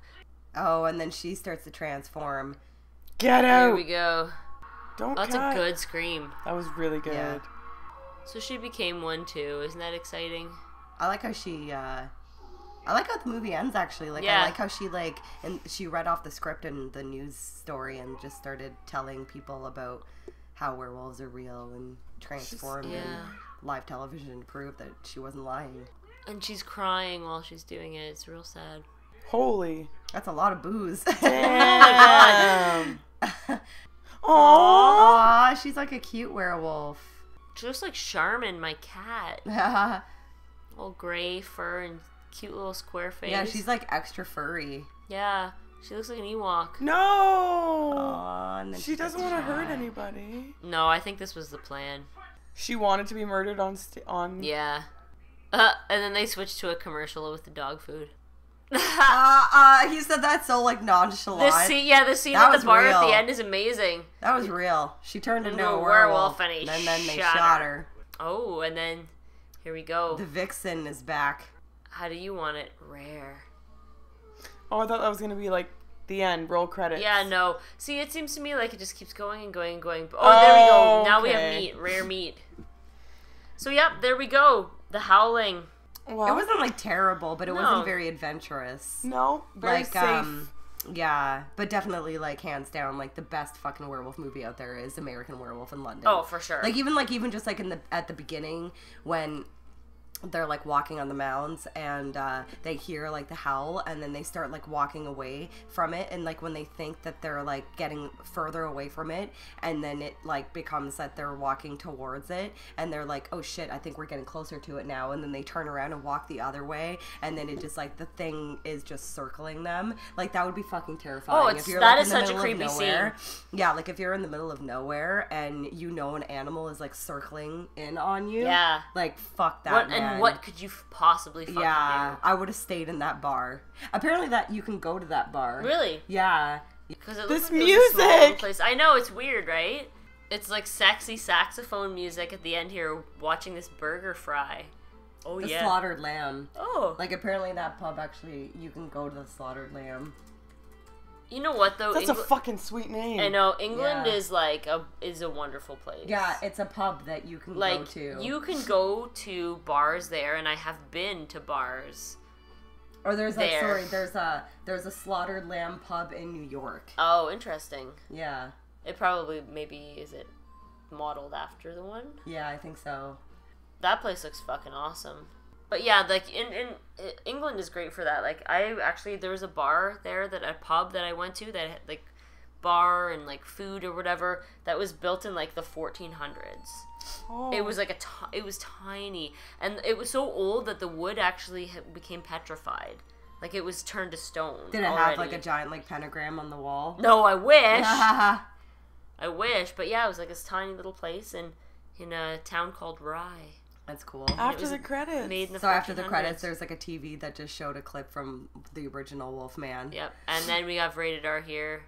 Oh, and then she starts to transform. Get Here out. we go. Don't That's cut. a good scream. That was really good. Yeah. So she became one too. Isn't that exciting? I like how she I like how the movie ends actually. Like Yeah. I like how she like and she read off the script and the news story and just started telling people about how werewolves are real and transform Yeah. and live television to prove that she wasn't lying. And she's crying while she's doing it. It's real sad. Holy. That's a lot of booze. Damn. Aww. Aw, she's like a cute werewolf. She looks like Charmin, my cat. All gray fur and cute little square face. Yeah, she's like extra furry. Yeah, she looks like an Ewok. No. Aw, and then She doesn't gets want to hurt shot. anybody. No, I think this was the plan. She wanted to be murdered on. Yeah. And then they switched to a commercial with the dog food. He said that so like nonchalant. The scene That at was the bar at real. the end is amazing. That was real. She turned into Into a a werewolf, werewolf and he then they shot shot her. her. Oh, and then here we go. The vixen is back. How do you want it? Rare. Oh, I thought that was gonna be like the end. Roll credits. Yeah, no. See, it seems to me like it just keeps going and going and going. Oh, there we go. Now we have Okay. meat. Rare meat. So, yep, there we go. The Howling. Well, It wasn't like terrible, but it No. wasn't very adventurous. no very Like safe. yeah, but definitely like hands down like the best fucking werewolf movie out there is American Werewolf in London. Oh, for sure. Like even just like at the beginning when they're like walking on the mounds and they hear like the howl and then they start like walking away from it, and like when they think that they're like getting further away from it and then it like becomes that they're walking towards it and they're like, oh shit, I think we're getting closer to it now, and then they turn around and walk the other way and then it just like the thing is just circling them. Like that would be fucking terrifying. Oh, if you're that like is in the such a middle of creepy nowhere. Yeah, like if you're in the middle of nowhere and you know an animal is like circling in on you. Yeah. Like fuck that. What, man. and what could you possibly fucking Yeah, I would have stayed in that bar. Apparently, that you can go to that bar. do? Really? Yeah. Because it This looks like it was a small little music! place. I know, it's weird, right? It's like sexy saxophone music at the end here, watching this burger fry. Oh, The yeah. slaughtered lamb. Oh. Like apparently that pub actually you can go to the slaughtered lamb. You know what, though? That's a fucking sweet name. I know, England Yeah. is like is a wonderful place. Yeah, it's a pub that you can Like, go to. you can go to bars there, and I have been to bars. or there's like there. there's a slaughtered lamb pub in New York. Oh, interesting. Yeah. It probably maybe is it. modeled after the one. Yeah, I think so. That place looks fucking awesome. But yeah, like in England is great for that. Like there was a bar there, a pub that I went to that had like bar and like food or whatever that was built in like the 1400s. Oh. It was like it was tiny, and it was so old that the wood actually became petrified. Like it was turned to stone. Did it have like a giant like pentagram on the wall? No, I wish. I wish, but yeah, it was like this tiny little place in a town called Rye. That's cool. After the credits. Made in the So after the 1400s. credits, there's like a TV that just showed a clip from the original Wolfman. Yep, and then we have rated R here.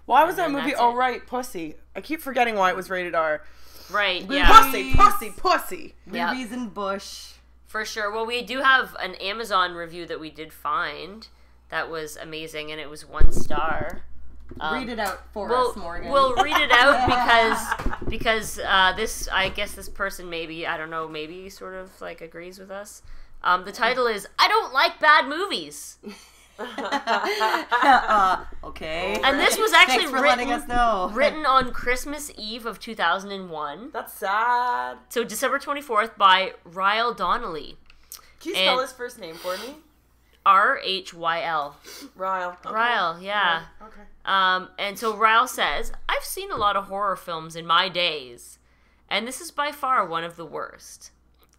Why was that And then movie? that's Oh, it. right, Pussy. I keep forgetting why it was rated R. Right, Boobies. yeah. Pussy. Yep. Boobies and Bush. For sure. Well, we do have an Amazon review that we did find that was amazing, and it was 1 star. Read it out for us, Morgan. We'll read it out because this, I guess this person maybe, I don't know, maybe sort of like agrees with us. The title is "I Don't Like Bad Movies," Okay. and this was actually Thanks for letting us know. written on Christmas Eve of 2001. That's sad. So December 24th by Ryle Donnelly, Can you spell And- his first name for me? Rhyl. Ryle. Okay. Ryle, yeah. Okay. And so Ryle says, I've seen a lot of horror films in my days, and this is by far one of the worst.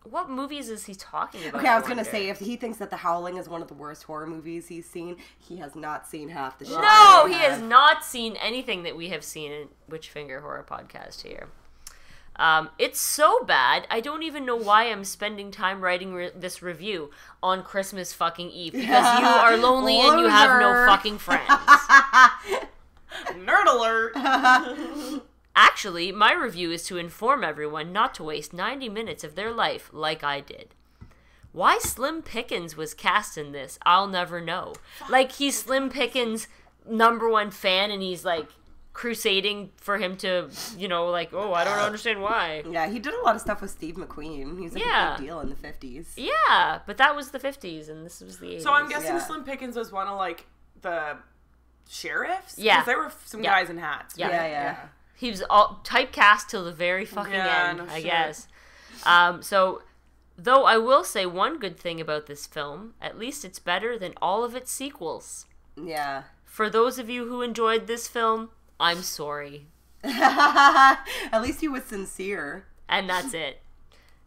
What movies is he talking about? Okay, I was gonna wonder? say, if he thinks that The Howling is one of the worst horror movies he's seen, he has not seen half the shit. No, that I he have. has not seen anything that we have seen in Witchfinger Horror Podcast here. It's so bad, I don't even know why I'm spending time writing this review on Christmas fucking Eve, because you are lonely and you have no Loser. fucking friends. Nerd alert. Actually, my review is to inform everyone not to waste 90 minutes of their life like I did. Why Slim Pickens was cast in this, I'll never know. Like, he's Slim Pickens' #1 fan, and he's, like, crusading for him to, you know, like, oh, I don't understand why. Yeah, he did a lot of stuff with Steve McQueen. He was like Yeah. a big deal in the 50s. Yeah, but that was the 50s, and this was the 80s. So I'm guessing Yeah. Slim Pickens was one of like the sheriffs. Yeah. 'Cause there were some Yeah. guys in hats. Yeah. right? Yeah. He was all typecast till the very fucking Yeah, end, no I shit. guess. So, though I will say one good thing about this film, at least it's better than all of its sequels. Yeah. For those of you who enjoyed this film, I'm sorry. At least he was sincere. And that's it.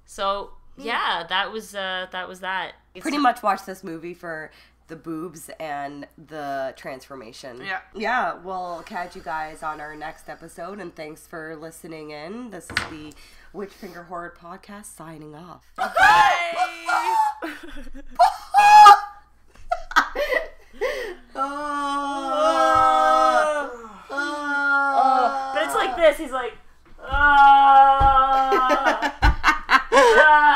So, yeah, that was that. It's Pretty much watched this movie for the boobs and the transformation. Yeah. Yeah, we'll catch you guys on our next episode, and thanks for listening in. This is the Witchfinger Horror Podcast signing off. But it's like this, he's like, ah, ah.